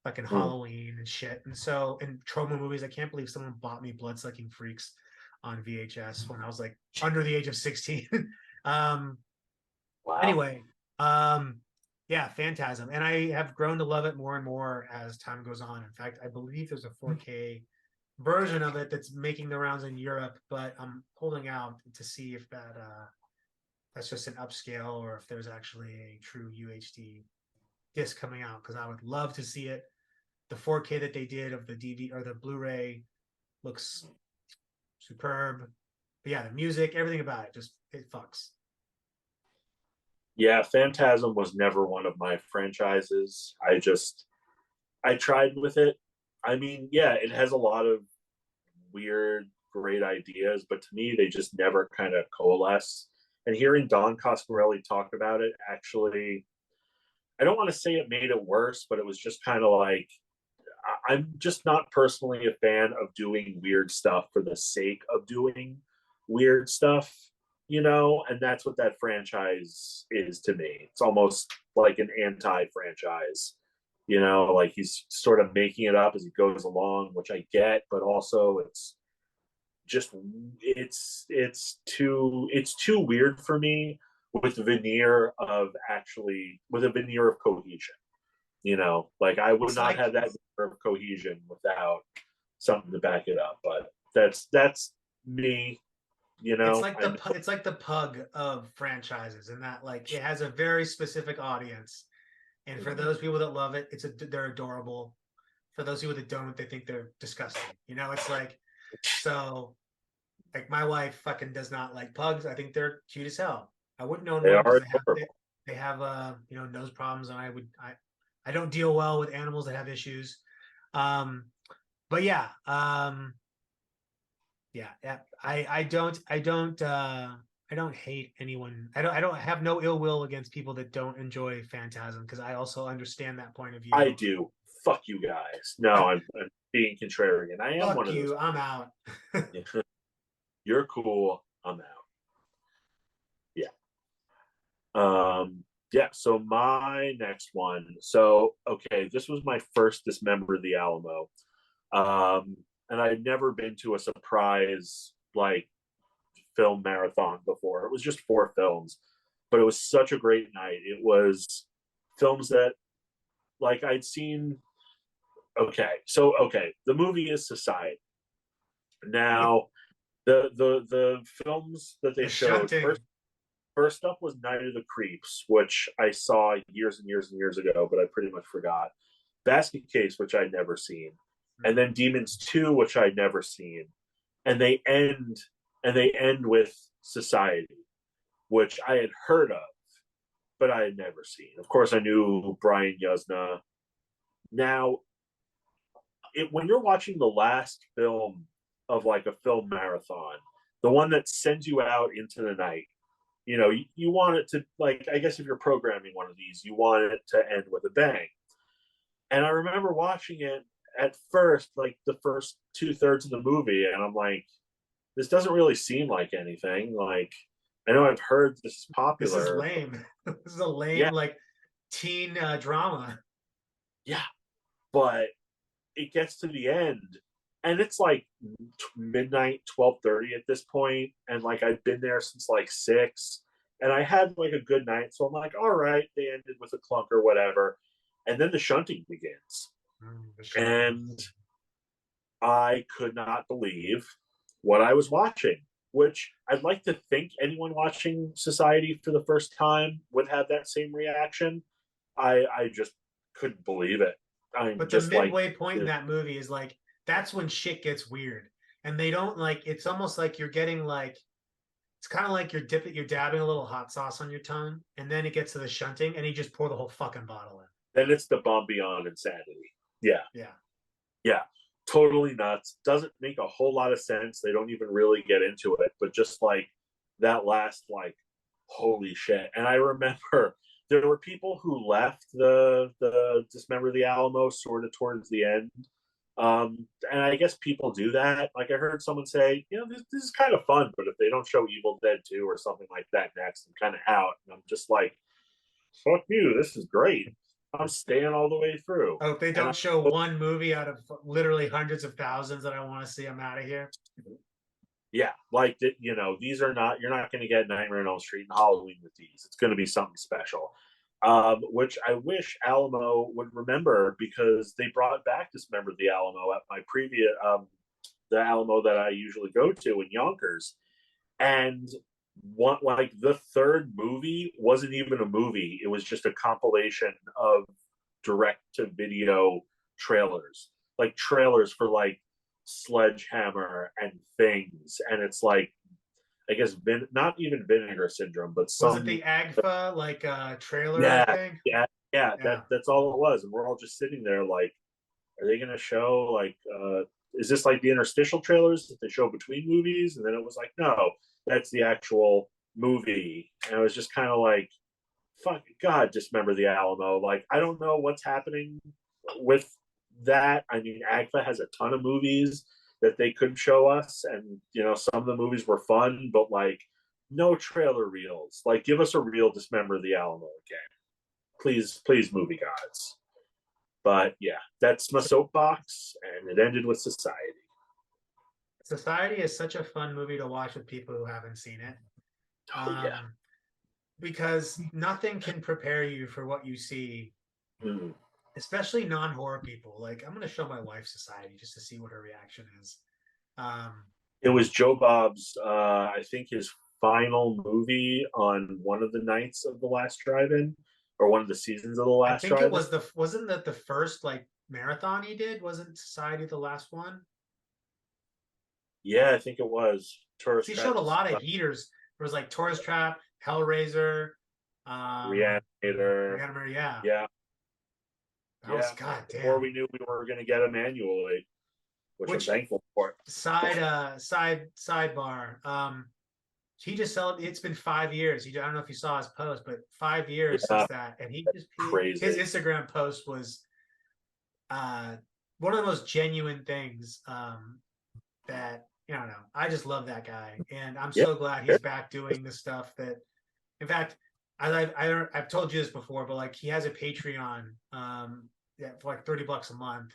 fucking mm. Halloween and shit. And so, and trauma movies, I can't believe someone bought me Blood Sucking Freaks on VHS when I was like under the age of 16. um, Wow. anyway, yeah, Phantasm. And I have grown to love it more and more as time goes on. In fact, I believe there's a 4K version of it that's making the rounds in Europe, but I'm holding out to see if that's just an upscale or if there's actually a true UHD disc coming out because I would love to see it. The 4K that they did of the DVD or the Blu-ray looks superb. But yeah, the music, everything about it, just it fucks. Yeah, Phantasm was never one of my franchises. I tried with it. I mean, yeah, it has a lot of weird, great ideas, but to me, they just never kind of coalesce. And hearing Don Coscarelli talk about it, actually, I don't want to say it made it worse, but it was just kind of like I'm just not personally a fan of doing weird stuff for the sake of doing weird stuff, and that's what that franchise is to me. It's almost like an anti-franchise, like he's sort of making it up as he goes along, which I get, but also just it's too weird for me with a veneer of cohesion. Like I would It's not like have that of cohesion without something to back it up. But that's me. it's like I know. it's like the pug of franchises, and that like it has a very specific audience. And for those people that love it, they're adorable. For those people that don't, they think they're disgusting. It's like so. Like my wife fucking does not like pugs. I think they're cute as hell. I wouldn't own They one because are they adorable. they have nose problems, and I don't deal well with animals that have issues. Um, but yeah. I don't hate anyone. I don't have no ill will against people that don't enjoy Phantasm because I also understand that point of I view. do. Fuck you guys. No, I'm being contrarian. I am one Fuck of those. you, I'm out. You're cool. I'm out. Yeah. Yeah, so my next one. So, okay, this was my first Dismember the Alamo. Um, and I'd never been to a surprise like film marathon before. It was just 4 films, but it was such a great night. It was films that like I'd seen. Okay, the movie is Society. Now, the films that they The showed shunting. first up was Night of the Creeps, which I saw years and years and years ago, but I pretty much forgot. Basket Case, which I'd never seen, and then Demons 2, which I'd never seen, and they end with Society, which I had heard of, but I had never seen. Of course, I knew Brian Yuzna. Now, when you're watching the last film of like a film marathon, the one that sends you out into the night, you want it to, like, I guess if you're programming one of these, you want it to end with a bang. And I remember watching it at first, like the first 2/3 of the movie, and I'm like, this doesn't really seem like anything. Like, I know I've heard this is This is popular. lame. This is a lame Yeah, like teen drama. yeah, but it gets to the end, and it's like midnight, 12:30 at this point, and like I've been there since like 6, and I had like a good night, so I'm like, all right, they ended with a clunk or whatever, and then the shunting begins, and I could not believe what I was watching. Which I'd like to think anyone watching Society for the first time would have that same reaction. I just couldn't believe it. I'm But the just like, midway point in that movie is like that's when shit gets weird. And they don't like it's almost like you're getting like it's kind of like you're dabbing a little hot sauce on your tongue, and then it gets to the shunting, and you just pour the whole fucking bottle in. then it's the bomb beyond insanity. Yeah, Yeah. yeah, totally nuts. Doesn't make a whole lot of sense. They don't even really get into it, but just like that last, like, holy shit. And I remember there were people who left the Dismember the Alamo sort of towards the end. And I guess people do that. Like I heard someone say, this is kind of fun, but if they don't show Evil Dead 2 or something like that next, I'm kind of out. And I'm just like, fuck you, this is great. I'm staying all the way through. Oh, if they And don't show one movie out of literally hundreds of thousands that I want to see, I'm out of here. yeah, like these are not, you're not going to get Nightmare on Elm Street and Halloween with these. It's going to be something special. Which I wish Alamo would remember, because they brought back Dismember the Alamo at my previous the Alamo that I usually go to in Yonkers, and one, like, the third movie wasn't even a movie; it was just a compilation of direct to video trailers, like trailers for like Sledgehammer and things, and it's like, I guess not even Vinegar Syndrome, but Was it some. the AGFA like trailer Yeah, thing? yeah. Yeah. That's all it was, and we're all just sitting there like, are they going to show like? Is this like the interstitial trailers that they show between movies? And then it was like, no, that's the actual movie, and I was just kind of like, fuck, God, Dismember the Alamo. Like, I don't know what's happening with that. I mean, AGFA has a ton of movies that they could show us, and some of the movies were fun, but like, no trailer reels. Like, give us a real Dismember the Alamo again, please, movie gods. But yeah, that's my soapbox, and it ended with Society. Society is such a fun movie to watch with people who haven't seen it. Oh yeah. Because nothing can prepare you for what you see, Mm. especially non-horror people. Like I'm going to show my wife Society just to see what her reaction is. Um, It was Joe Bob's, I think, his final movie on one of the nights of the last drive-in, or one of the seasons of the I last think it drive-in. was wasn't that the first like marathon he did? Wasn't Society the last one? Yeah, I think it was He Tourist showed a Traps, lot of heaters. There was like Tourist Trap, Hellraiser, Reanimator. Macabre, yeah. Yeah, That was yeah. Before goddamn. we knew we were going to get him annually, which I'm Which thankful for. sidebar. He just celebrated. It's been 5 years. I don't know if you saw his post, but 5 years since Yeah, that, and his crazy. Instagram post was uh one of the most genuine things that I don't know. I just love that guy, and I'm Yeah, so glad he's back doing the stuff that. In fact, I've told you this before, but like he has a Patreon, yeah, for like $30 a month,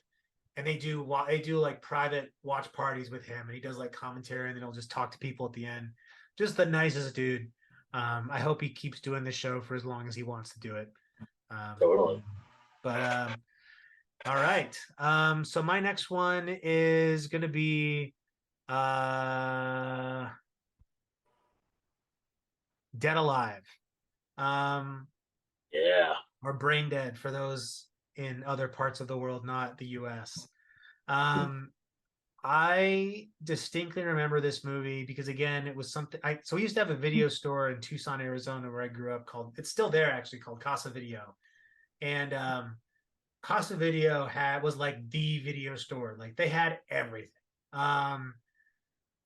and they do like private watch parties with him, and he does like commentary, and then he'll just talk to people at the end. Just the nicest dude. I hope he keeps doing this show for as long as he wants to do it. Totally. But all right. So my next one is gonna be uh Dead Alive. Um Yeah. or Brain Dead for those in other parts of the world, not the US. Um I distinctly remember this movie because again, it was something so we used to have a video store in Tucson, Arizona where I grew up called it's still there actually called Casa Video. And Casa Video was like the video store. Like they had everything. Um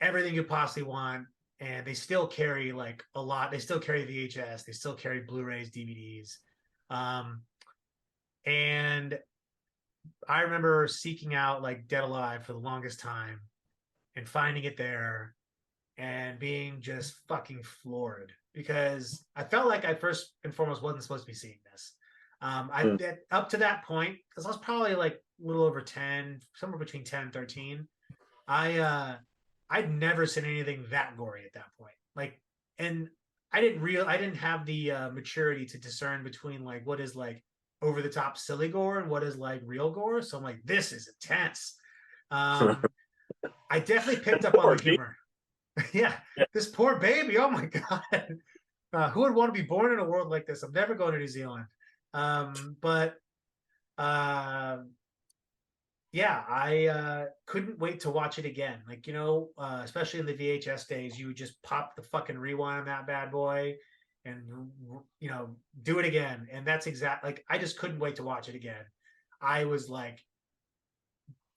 everything you possibly want. And they still carry like a lot. They still carry VHS. They still carry Blu-rays, DVDs. Um, and I remember seeking out like Dead Alive for the longest time and finding it there and being just fucking floored because I felt like I first and foremost wasn't supposed to be seeing this. I up to that point, because I was probably like a little over 10, somewhere between 10 and 13. I'd never seen anything that gory at that point. Like, and I didn't have the maturity to discern between like what is like over the top silly gore and what is like real gore. So I'm like, this is intense. I definitely picked up on Poor the me. humor. Yeah, Yeah. this poor baby. Oh my god. Who would want to be born in a world like this? I'm never going to New Zealand. But uh, yeah, I couldn't wait to watch it again. Like, especially in the VHS days, you would just pop the fucking rewind on that bad boy and, do it again. And that's like, I just couldn't wait to watch it again. I was like,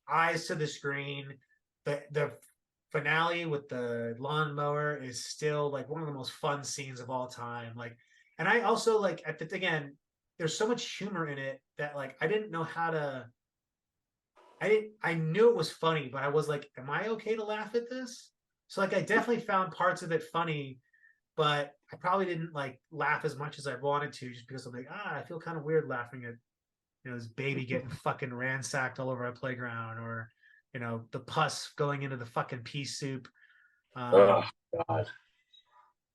eyes to the screen. The finale with the lawnmower is still like one of the most fun scenes of all time. Like, and I also like again, there's so much humor in it that like I didn't know how to I knew it was funny, but I was like, am I okay to laugh at this? So like I definitely found parts of it funny, but I probably didn't like laugh as much as I wanted to just because I'm like, I feel kind of weird laughing at, this baby getting fucking ransacked all over a playground or, the pus going into the fucking pea soup. Oh Um, God.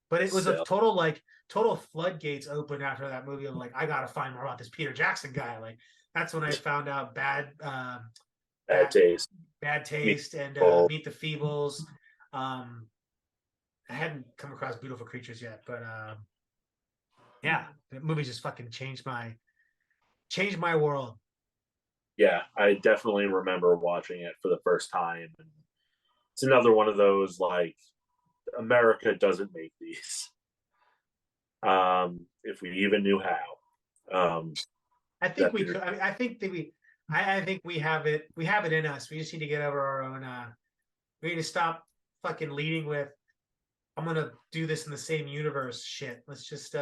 but it was a So total floodgates open after that movie. I'm like, I gotta find more about this Peter Jackson guy. Like that's when I found out bad bad taste. Bad Me. Taste and Oh, Meet the Feebles. Um, I hadn't come across Beautiful Creatures yet, but yeah, the movie just fucking changed my world. yeah, I definitely remember watching it for the first time. And it's another one of those like America doesn't make these. If we even knew how. I think we Definitely. could. I think that I think we have it. We have it in us. We just need to get over our own. We need to stop fucking leading with. I'm gonna do this in the same universe. Shit. Let's just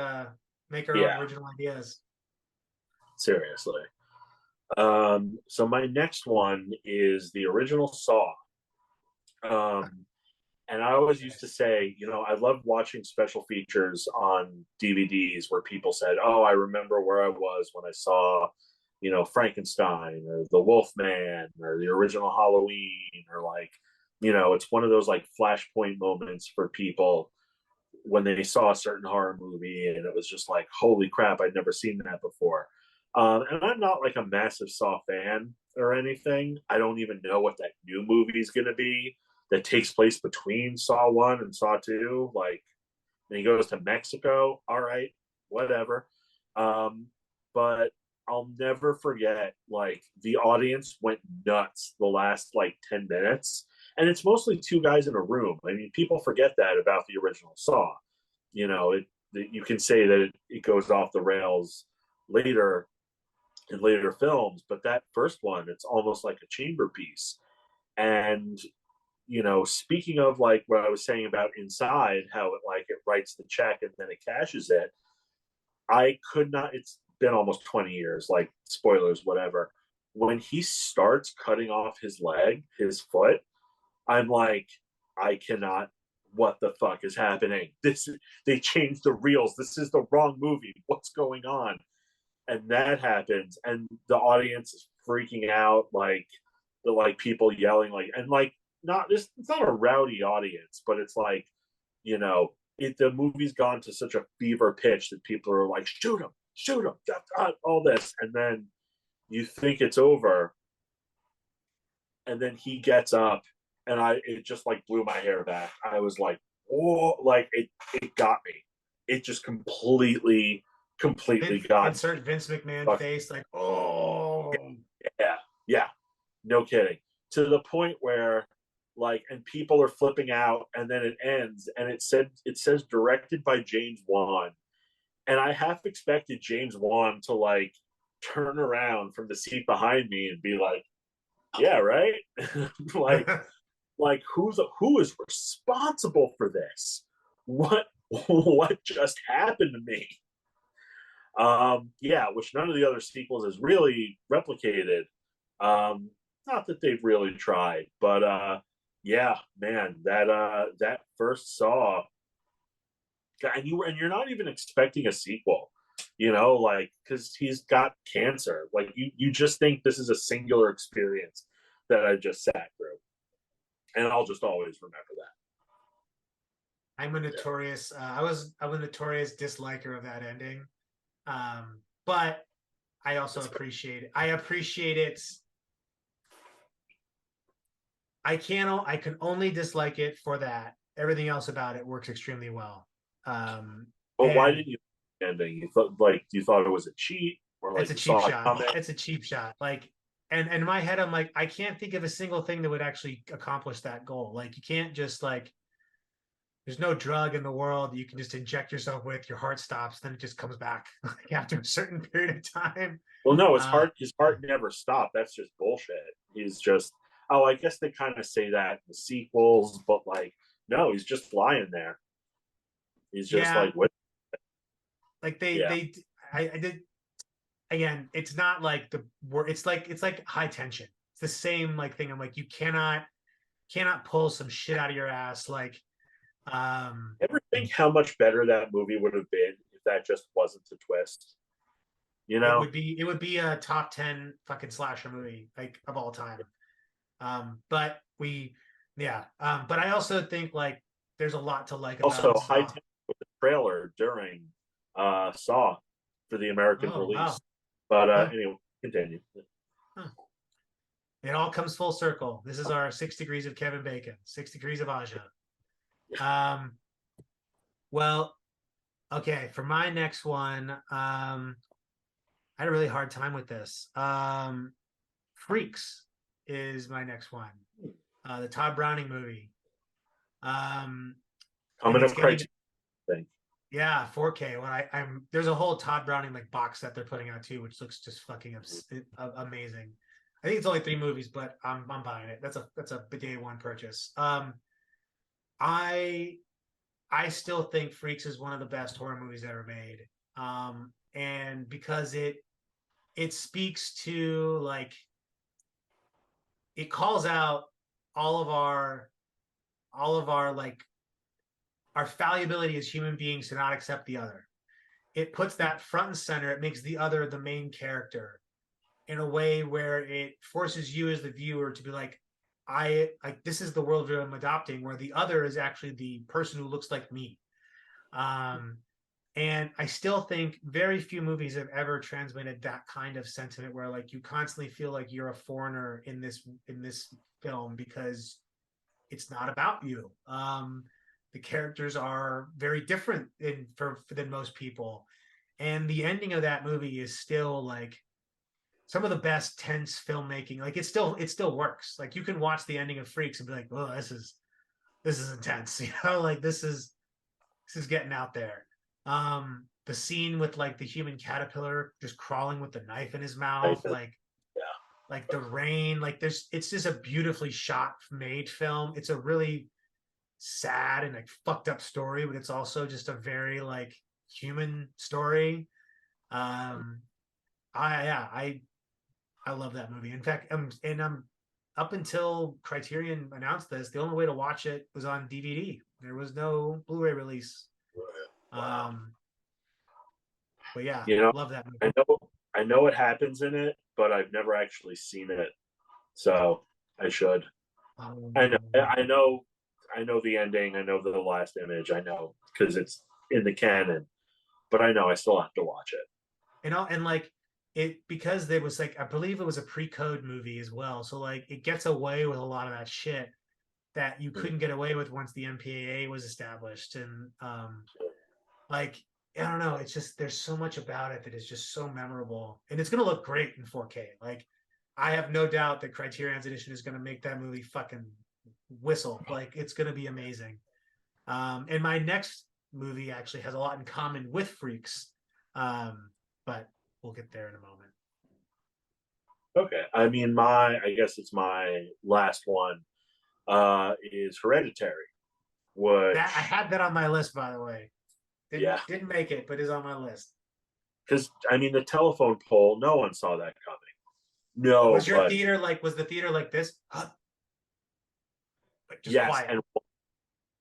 make our own Yeah, original ideas. seriously. So my next one is the original Saw. Um, and I always used to Nice. say, I loved watching special features on DVDs where people said, "Oh, I remember where I was when I saw, Frankenstein or The Wolf Man or the original Halloween," or like, it's one of those like flashpoint moments for people when they saw a certain horror movie and it was just like, holy crap, I'd never seen that before. And I'm not like a massive Saw fan or anything. I don't even know what that new movie is going to be that takes place between Saw 1 and Saw 2. Like, and he goes to Mexico. All right, whatever. But I'll never forget, like, the audience went nuts the last, like, 10 minutes. And it's mostly two guys in a room. I mean, people forget that about the original Saw. You can say that it goes off the rails later in later films, but that first one, it's almost like a chamber piece. And speaking of like what I was saying about Inside, how it writes the check and then it cashes it. I could not. It's been almost 20 years. Like spoilers, whatever. When he starts cutting off his leg, his foot, I'm like, I cannot. What the fuck is happening? They changed the reels. This is the wrong movie. What's going on? And that happens, and the audience is freaking out. Like the like people yelling like and like not this it's not a rowdy audience, but it's like, you know, the movie's gone to such a fever pitch that people are like, shoot him, all this, and then you think it's over, and then he gets up, and it just like blew my hair back. I was like, whoa, like it got me. It just completely got Insert Vince McMahon me. face, like, oh, Yeah, yeah, no kidding. To the point where like, and people are flipping out, and then it ends, and it says directed by James Wan, and I half expected James Wan to like turn around from the seat behind me and be like, "Yeah, right." like, who is responsible for this? What just happened to me? Yeah, which none of the other sequels has really replicated. Not that they've really tried, but yeah, man, that first Saw, and you're not even expecting a sequel, you know, like because he's got cancer. Like you just think this is a singular experience that I just sat through, and I'll just always remember that. I'm a notorious. I'm a notorious disliker of that ending. But I also It's appreciate it. I appreciate it. I can only dislike it for that. Everything else about it works extremely well. Um, But why and didn't you ending? You thought it was a cheat, or it's like a you cheap saw it shot. coming? It's a cheap shot. Like, and in my head, I'm like, I can't think of a single thing that would actually accomplish that goal. Like, you can't just like, there's no drug in the world that you can just inject yourself with. Your heart stops, then it just comes back like, after a certain period of time. Well, no, Uh, his heart never stopped. That's just bullshit. He's just oh, I guess they kind of say that in the sequels, but like no, he's just lying there. He's just yeah, like what? like Yeah, I did again. It's not like the word. It's like high tension. It's the same like thing. I'm like, you cannot pull some shit out of your ass. Like, um, ever think how much better that movie would have been if that just wasn't a twist? You know? it would be a top 10 fucking slasher movie like of all time. But we, yeah. But I also think like there's a lot to like Also, about high Saw. tension with the trailer during Saw for the American Oh wow. release. But Huh, anyway, continue. huh. It all comes full circle. This is our 6 degrees of Kevin Bacon, 6 degrees of Aja. Um, well, okay, for my next one, I had a really hard time with this. Freaks is my next one. The Todd Browning movie. And Coming it's up getting criteria thing. yeah 4K. When I'm there's a whole Todd Browning like box set they're putting out too, which looks just fucking amazing. I think it's only 3 movies, but I'm buying it. That's a day one purchase. I I still think Freaks is one of the best horror movies ever made. And because it speaks to like it calls out all of our all of our fallibility as human beings to not accept the other. It puts that front and center. It makes the other the main character in a way where it forces you as the viewer to be like this is the worldview I'm adopting, where the other is actually the person who looks like me. Um, and I still think very few movies have ever transmitted that kind of sentiment where like you constantly feel like you're a foreigner in this film because it's not about you. The characters are very different than most people, and the ending of that movie is still like some of the best tense filmmaking. Like it still works. Like you can watch the ending of Freaks and be like, "Oh, this is intense," you know, like this is getting out there. The scene with like the human caterpillar just crawling with the knife in his mouth, Yeah. like the rain, like there's it's just a beautifully shot made film. It's a really sad and like fucked up story, but it's also just a very like human story. Um, I love that movie. In fact, up until Criterion announced this, the only way to watch it was on DVD. There was no Blu-ray release. Wow. Um, but yeah, You know, love that movie. I know what happens in it, but I've never actually seen it. So I should. I know. Um, I know the ending. I know the last image. I know because it's in the canon. But I know I still have to watch it. and like it because there was like I believe it was a pre-code movie as well. So like it gets away with a lot of that shit that you Mm. couldn't get away with once the MPAA was established. And like I don't know, it's just there's so much about it that is just so memorable, and it's gonna look great in 4K. Like I have no doubt that Criterion's edition is gonna make that movie fucking whistle. Like it's gonna be amazing. And my next movie actually has a lot in common with Freaks, but we'll get there in a moment. Okay. I mean, I guess it's my last one. Is Hereditary, That I which had that on my list, by the way. Didn't yeah, didn't make it, but is on my list. because I mean the telephone pole, no one saw that coming. No, Was your but theater like? Was the theater like this? Huh? Like just yes, quiet.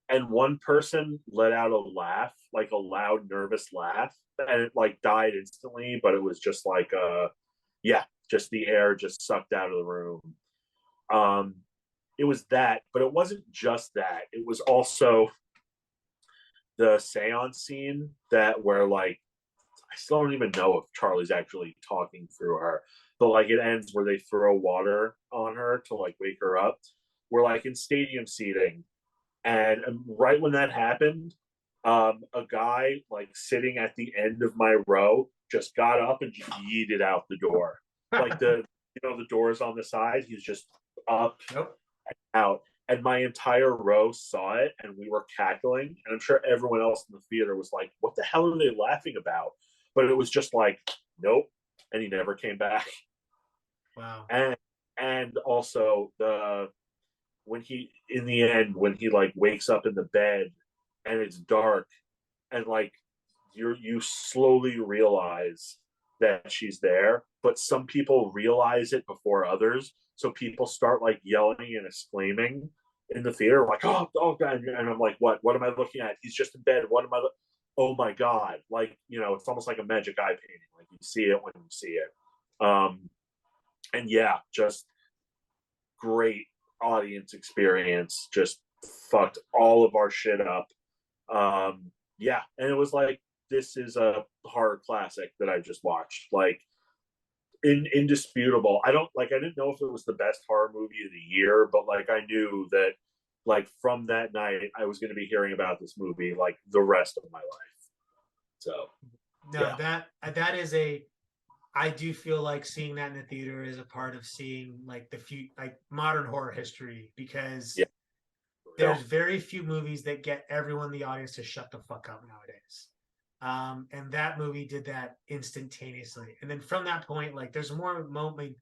and one person let out a laugh, like a loud, nervous laugh, and it like died instantly. But it was just like yeah, just the air just sucked out of the room. Um, it was that, but it wasn't just that. It was also the seance scene that where like I still don't even know if Charlie's actually talking through her, but like it ends where they throw water on her to like wake her up. We're like in stadium seating, and right when that happened, a guy like sitting at the end of my row just got up and just yeeted out the door. Like the doors on the side, he's just up Nope. out. And my entire row saw it and we were cackling. And I'm sure everyone else in the theater was like, what the hell are they laughing about? But it was just like, nope. And he never came back. Wow. And also the when he in the end, when he like wakes up in the bed and it's dark and like you slowly realize that she's there, but some people realize it before others. So people start like yelling and exclaiming in the theater, like, oh God. And I'm like, what? What am I looking at? He's just in bed. What am I? Oh my God. Like, it's almost like a magic eye painting. Like you see it when you see it. And yeah, just great audience experience. Just fucked all of our shit up. Yeah. And it was like, this is a horror classic that I just watched. Like, indisputable. I didn't know if it was the best horror movie of the year, but like I knew that like from that night I was going to be hearing about this movie like the rest of my life. So No, yeah, that is a I do feel like seeing that in the theater is a part of seeing like the few like modern horror history because yeah, there's real. very few movies that get everyone in the audience to shut the fuck up nowadays. And that movie did that instantaneously. And then from that point, like there's more moment.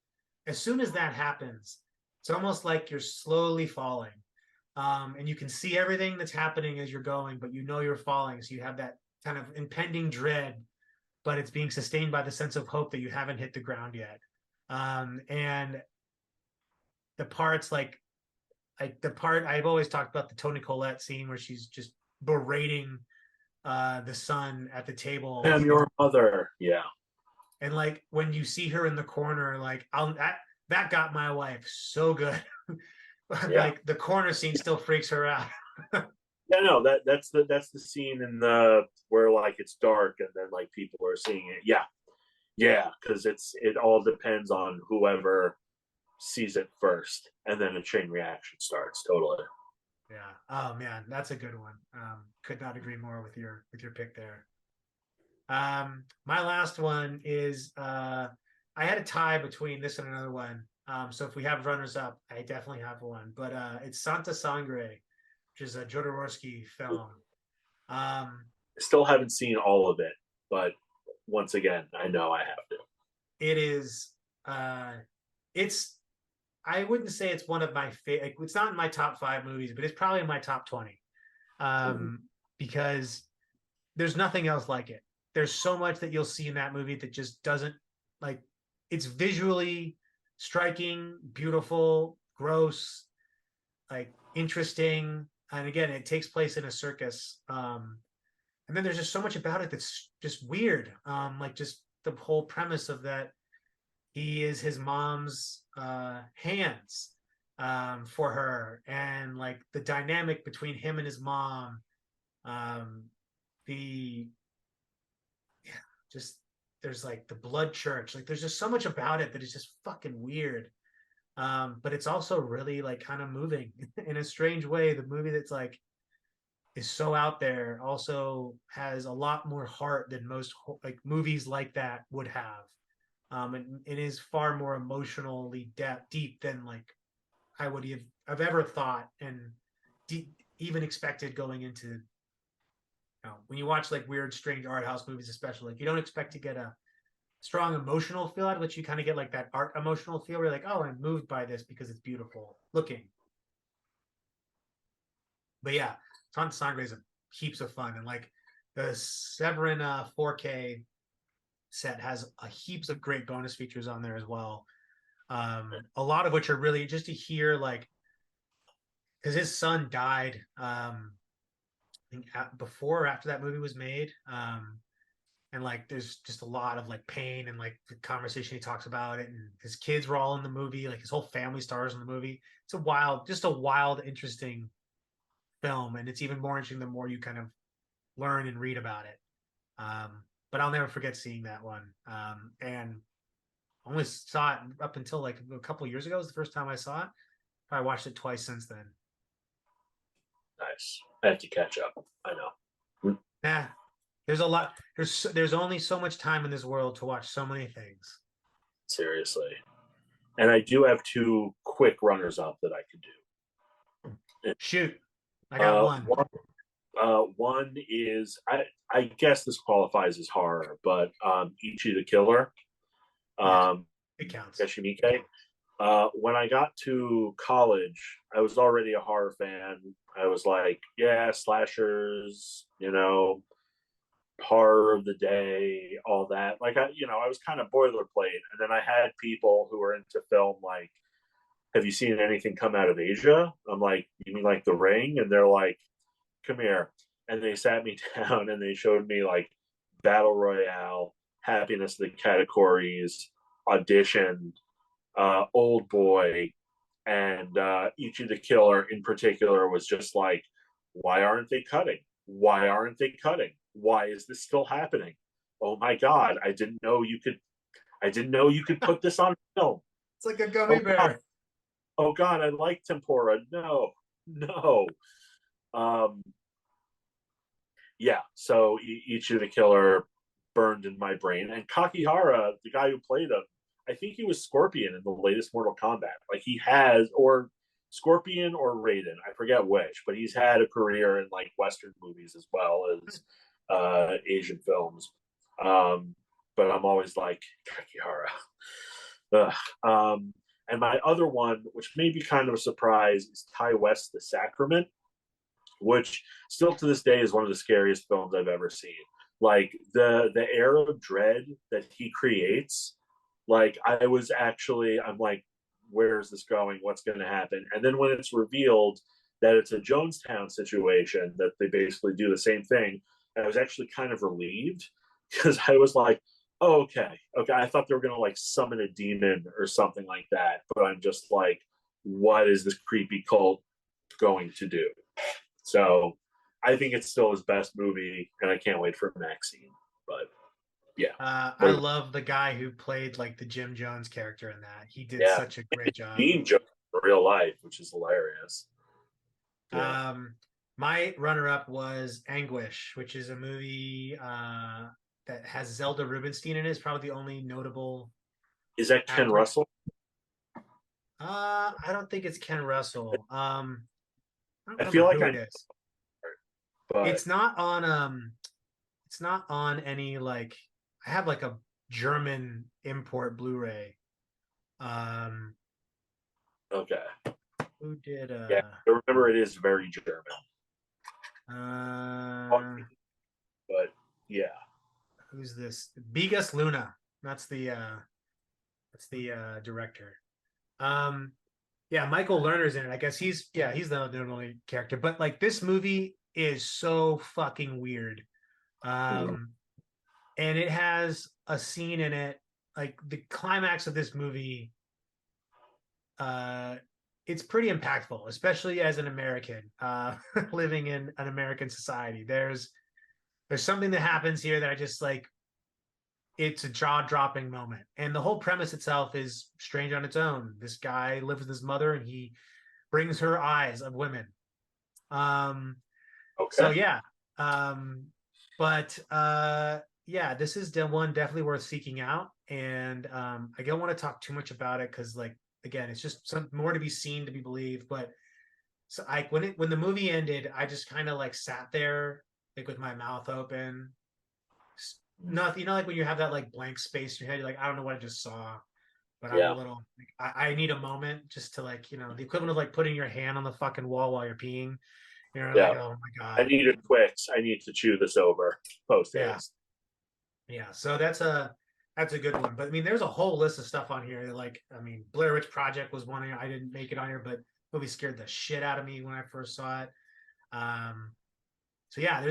As soon as that happens, it's almost like you're slowly falling. And you can see everything that's happening as you're going, but you know you're falling. So you have that kind of impending dread, but it's being sustained by the sense of hope that you haven't hit the ground yet. And the parts like the part I've always talked about the Tony Collette scene where she's just berating the son at the table, I'm your mother. Yeah, and like when you see her in the corner, like that got my wife so good. yeah, Like the corner scene still freaks her out. yeah. No, that's the scene in the where like it's dark and then like people are seeing it. Yeah, yeah, because it all depends on whoever sees it first, and then a chain reaction starts. Totally. Yeah. Oh man, that's a good one. Could not agree more with your pick there. My last one is I had a tie between this and another one. So if we have runners up, I definitely have one. But it's Santa Sangre, which is a Jodorowsky film. Um, Still haven't seen all of it, but once again, I know I have to. it is uh, it's I wouldn't say it's one of my favorite. Like, it's not in my top 5 movies, but it's probably in my top 20. Mhm. Because there's nothing else like it. There's so much that you'll see in that movie that just doesn't like it's visually striking, beautiful, gross, like interesting. And again, it takes place in a circus. And then there's just so much about it that's just weird. Like just the whole premise of that he is his mom's hands. for her, and like the dynamic between him and his mom, um, the yeah, just there's like the blood church, like there's just so much about it that is just fucking weird. But it's also really like kind of moving in a strange way. The movie that's like is so out there also has a lot more heart than most like movies like that would have. And it is far more emotionally deep than like I would have ever thought and even expected going into, when you watch like weird, strange art house movies, especially like you don't expect to get a strong emotional feel out of it. You kind of get like that art emotional feel where you're like, oh, I'm moved by this because it's beautiful looking. But yeah, Ton Sangre is a heaps of fun, and like the Severin 4K set has a heaps of great bonus features on there as well. A lot of which are really just to hear like because his son died. I think before or after that movie was made. And like there's just a lot of like pain and like the conversation he talks about it, and his kids were all in the movie, like his whole family stars in the movie. It's a wild, just a wild, interesting film, and it's even more interesting the more you kind of learn and read about it. But I'll never forget seeing that one. And only saw it up until like a couple years ago. It was the first time I saw it. I watched it twice since then. Nice. I have to catch up. I know. Yeah, there's a lot. There's only so much time in this world to watch so many things. Seriously. And I do have two quick runners up that I could do. Shoot, I got one. One is I guess this qualifies as horror, but Ichi the Killer, Yeah, um, it counts. Yashimike. When I got to college, I was already a horror fan. I was like, yeah, slashers, horror of the day, all that. Like I was kind of boilerplate. And then I had people who were into film like, have you seen anything come out of Asia? I'm like, you mean like The Ring? And they're like, come here. And they sat me down and they showed me like Battle Royale, Happiness of the Categories, Audition, Old Boy, and Ichi the Killer in particular was just like, why aren't they cutting? Why aren't they cutting? Why is this still happening? Oh my God, I didn't know you could. I didn't know you could put this on film. It's like a gummy Oh God, bear. oh God, I like tempura. No, no. Um, yeah, so Ichi the Killer burned in my brain. And Kakihara, the guy who played him, I think he was Scorpion in the latest Mortal Kombat. Like he has, or Scorpion or Raiden, I forget which, but he's had a career in like Western movies as well as Asian films. Um, but I'm always like Kakihara. And my other one, which may be kind of a surprise, is Ty West, The Sacrament, which still to this day is one of the scariest films I've ever seen. Like the air of dread that he creates, like I'm like, where is this going? What's going to happen? And then when it's revealed that it's a Jonestown situation, that they basically do the same thing, I was actually kind of relieved because I was like, oh, okay. I thought they were going to like summon a demon or something like that, but I'm just like, what is this creepy cult going to do? So I think it's still his best movie, and I can't wait for Maxine. But yeah, I love the guy who played like the Jim Jones character in that. He did yeah, such a great job. Dean Jones in real life, which is hilarious. Yeah, My runner-up was Anguish, which is a movie that has Zelda Rubinstein in it. It's probably the only notable is that Ken actress. Russell? I don't think it's Ken Russell. I don't I remember feel like who I, it is. but It's not on it's not on any like I have like a German import Blu-ray. Um okay, who did yeah. I remember it is very German, uh but yeah, who's this? Bigas Luna. That's the director. Um yeah, Michael Lerner's in it. I guess he's the only character. But like this movie is so fucking weird. Um and it has a scene in it, like the climax of this movie, uh it's pretty impactful, especially as an American living in an American society. There's something that happens here that I just like. It's a jaw dropping moment, and the whole premise itself is strange on its own. This guy lives with his mother, and he brings her eyes of women. Um, so Okay. yeah, um, but yeah, this is the one definitely worth seeking out, and I don't want to talk too much about it because, like, again, it's just some more to be seen to be believed. But so I when the movie ended, I just kind of like sat there like with my mouth open. Nothing, you know, like when you have that like blank space in your head, you're like, I don't know what I just saw, but I'm a Yeah. little like, I need a moment just to like, you know, the equivalent of like putting your hand on the fucking wall while you're peeing. You're like, Yeah. oh my I God. need a Twix. I need to chew this over post Yeah. haste. Yeah. So that's a good one. But I mean, there's a whole list of stuff on here. Like, I mean, Blair Witch Project was one I didn't make it on here, but movie scared the shit out of me when I first saw it. Um, so yeah,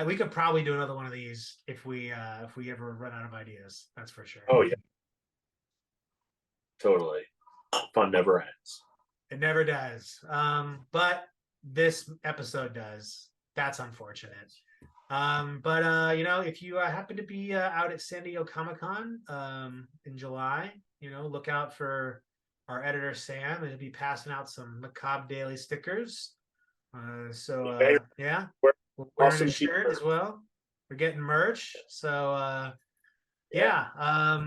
we could probably do another one of these if we ever run out of ideas. That's for sure. Oh yeah, totally. Fun never ends. It never does. But this episode does. That's unfortunate. But you know, if you happen to be out at San Diego Comic Con in July, you know, look out for our editor Sam, and he'll be passing out some Macabre Daily stickers. Okay. Yeah, We're we're wearing a awesome shirt t-shirt. as well. We're getting merch. So Yeah. yeah,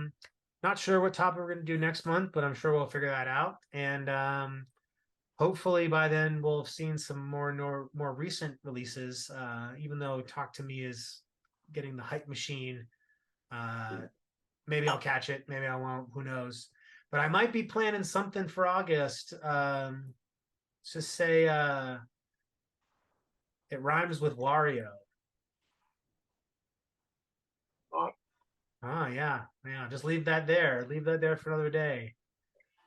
not sure what topic we're gonna do next month, but I'm sure we'll figure that out. And hopefully by then we'll have seen some more recent releases. Even though Talk to Me is getting the hype machine, uh, maybe I'll catch it, maybe I won't. Who knows? But I might be planning something for August. Let's just say it rhymes with Wario. Uh, Oh yeah, yeah. Just leave that there. Leave that there for another day.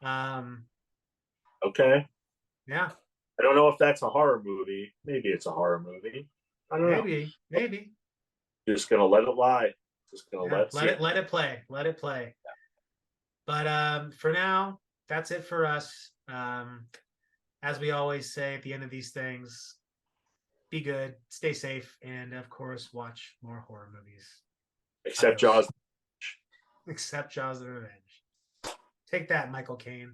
Um, okay. yeah, I don't know if that's a horror movie. Maybe it's a horror movie. I don't know. maybe. Just gonna let it lie. Just gonna Yeah, see it. let it play. Let it play. But for now, that's it for us. As we always say at the end of these things, be good, stay safe, and of course, watch more horror movies. Except Adios. Jaws. Except Jaws the Revenge. Take that, Michael Caine.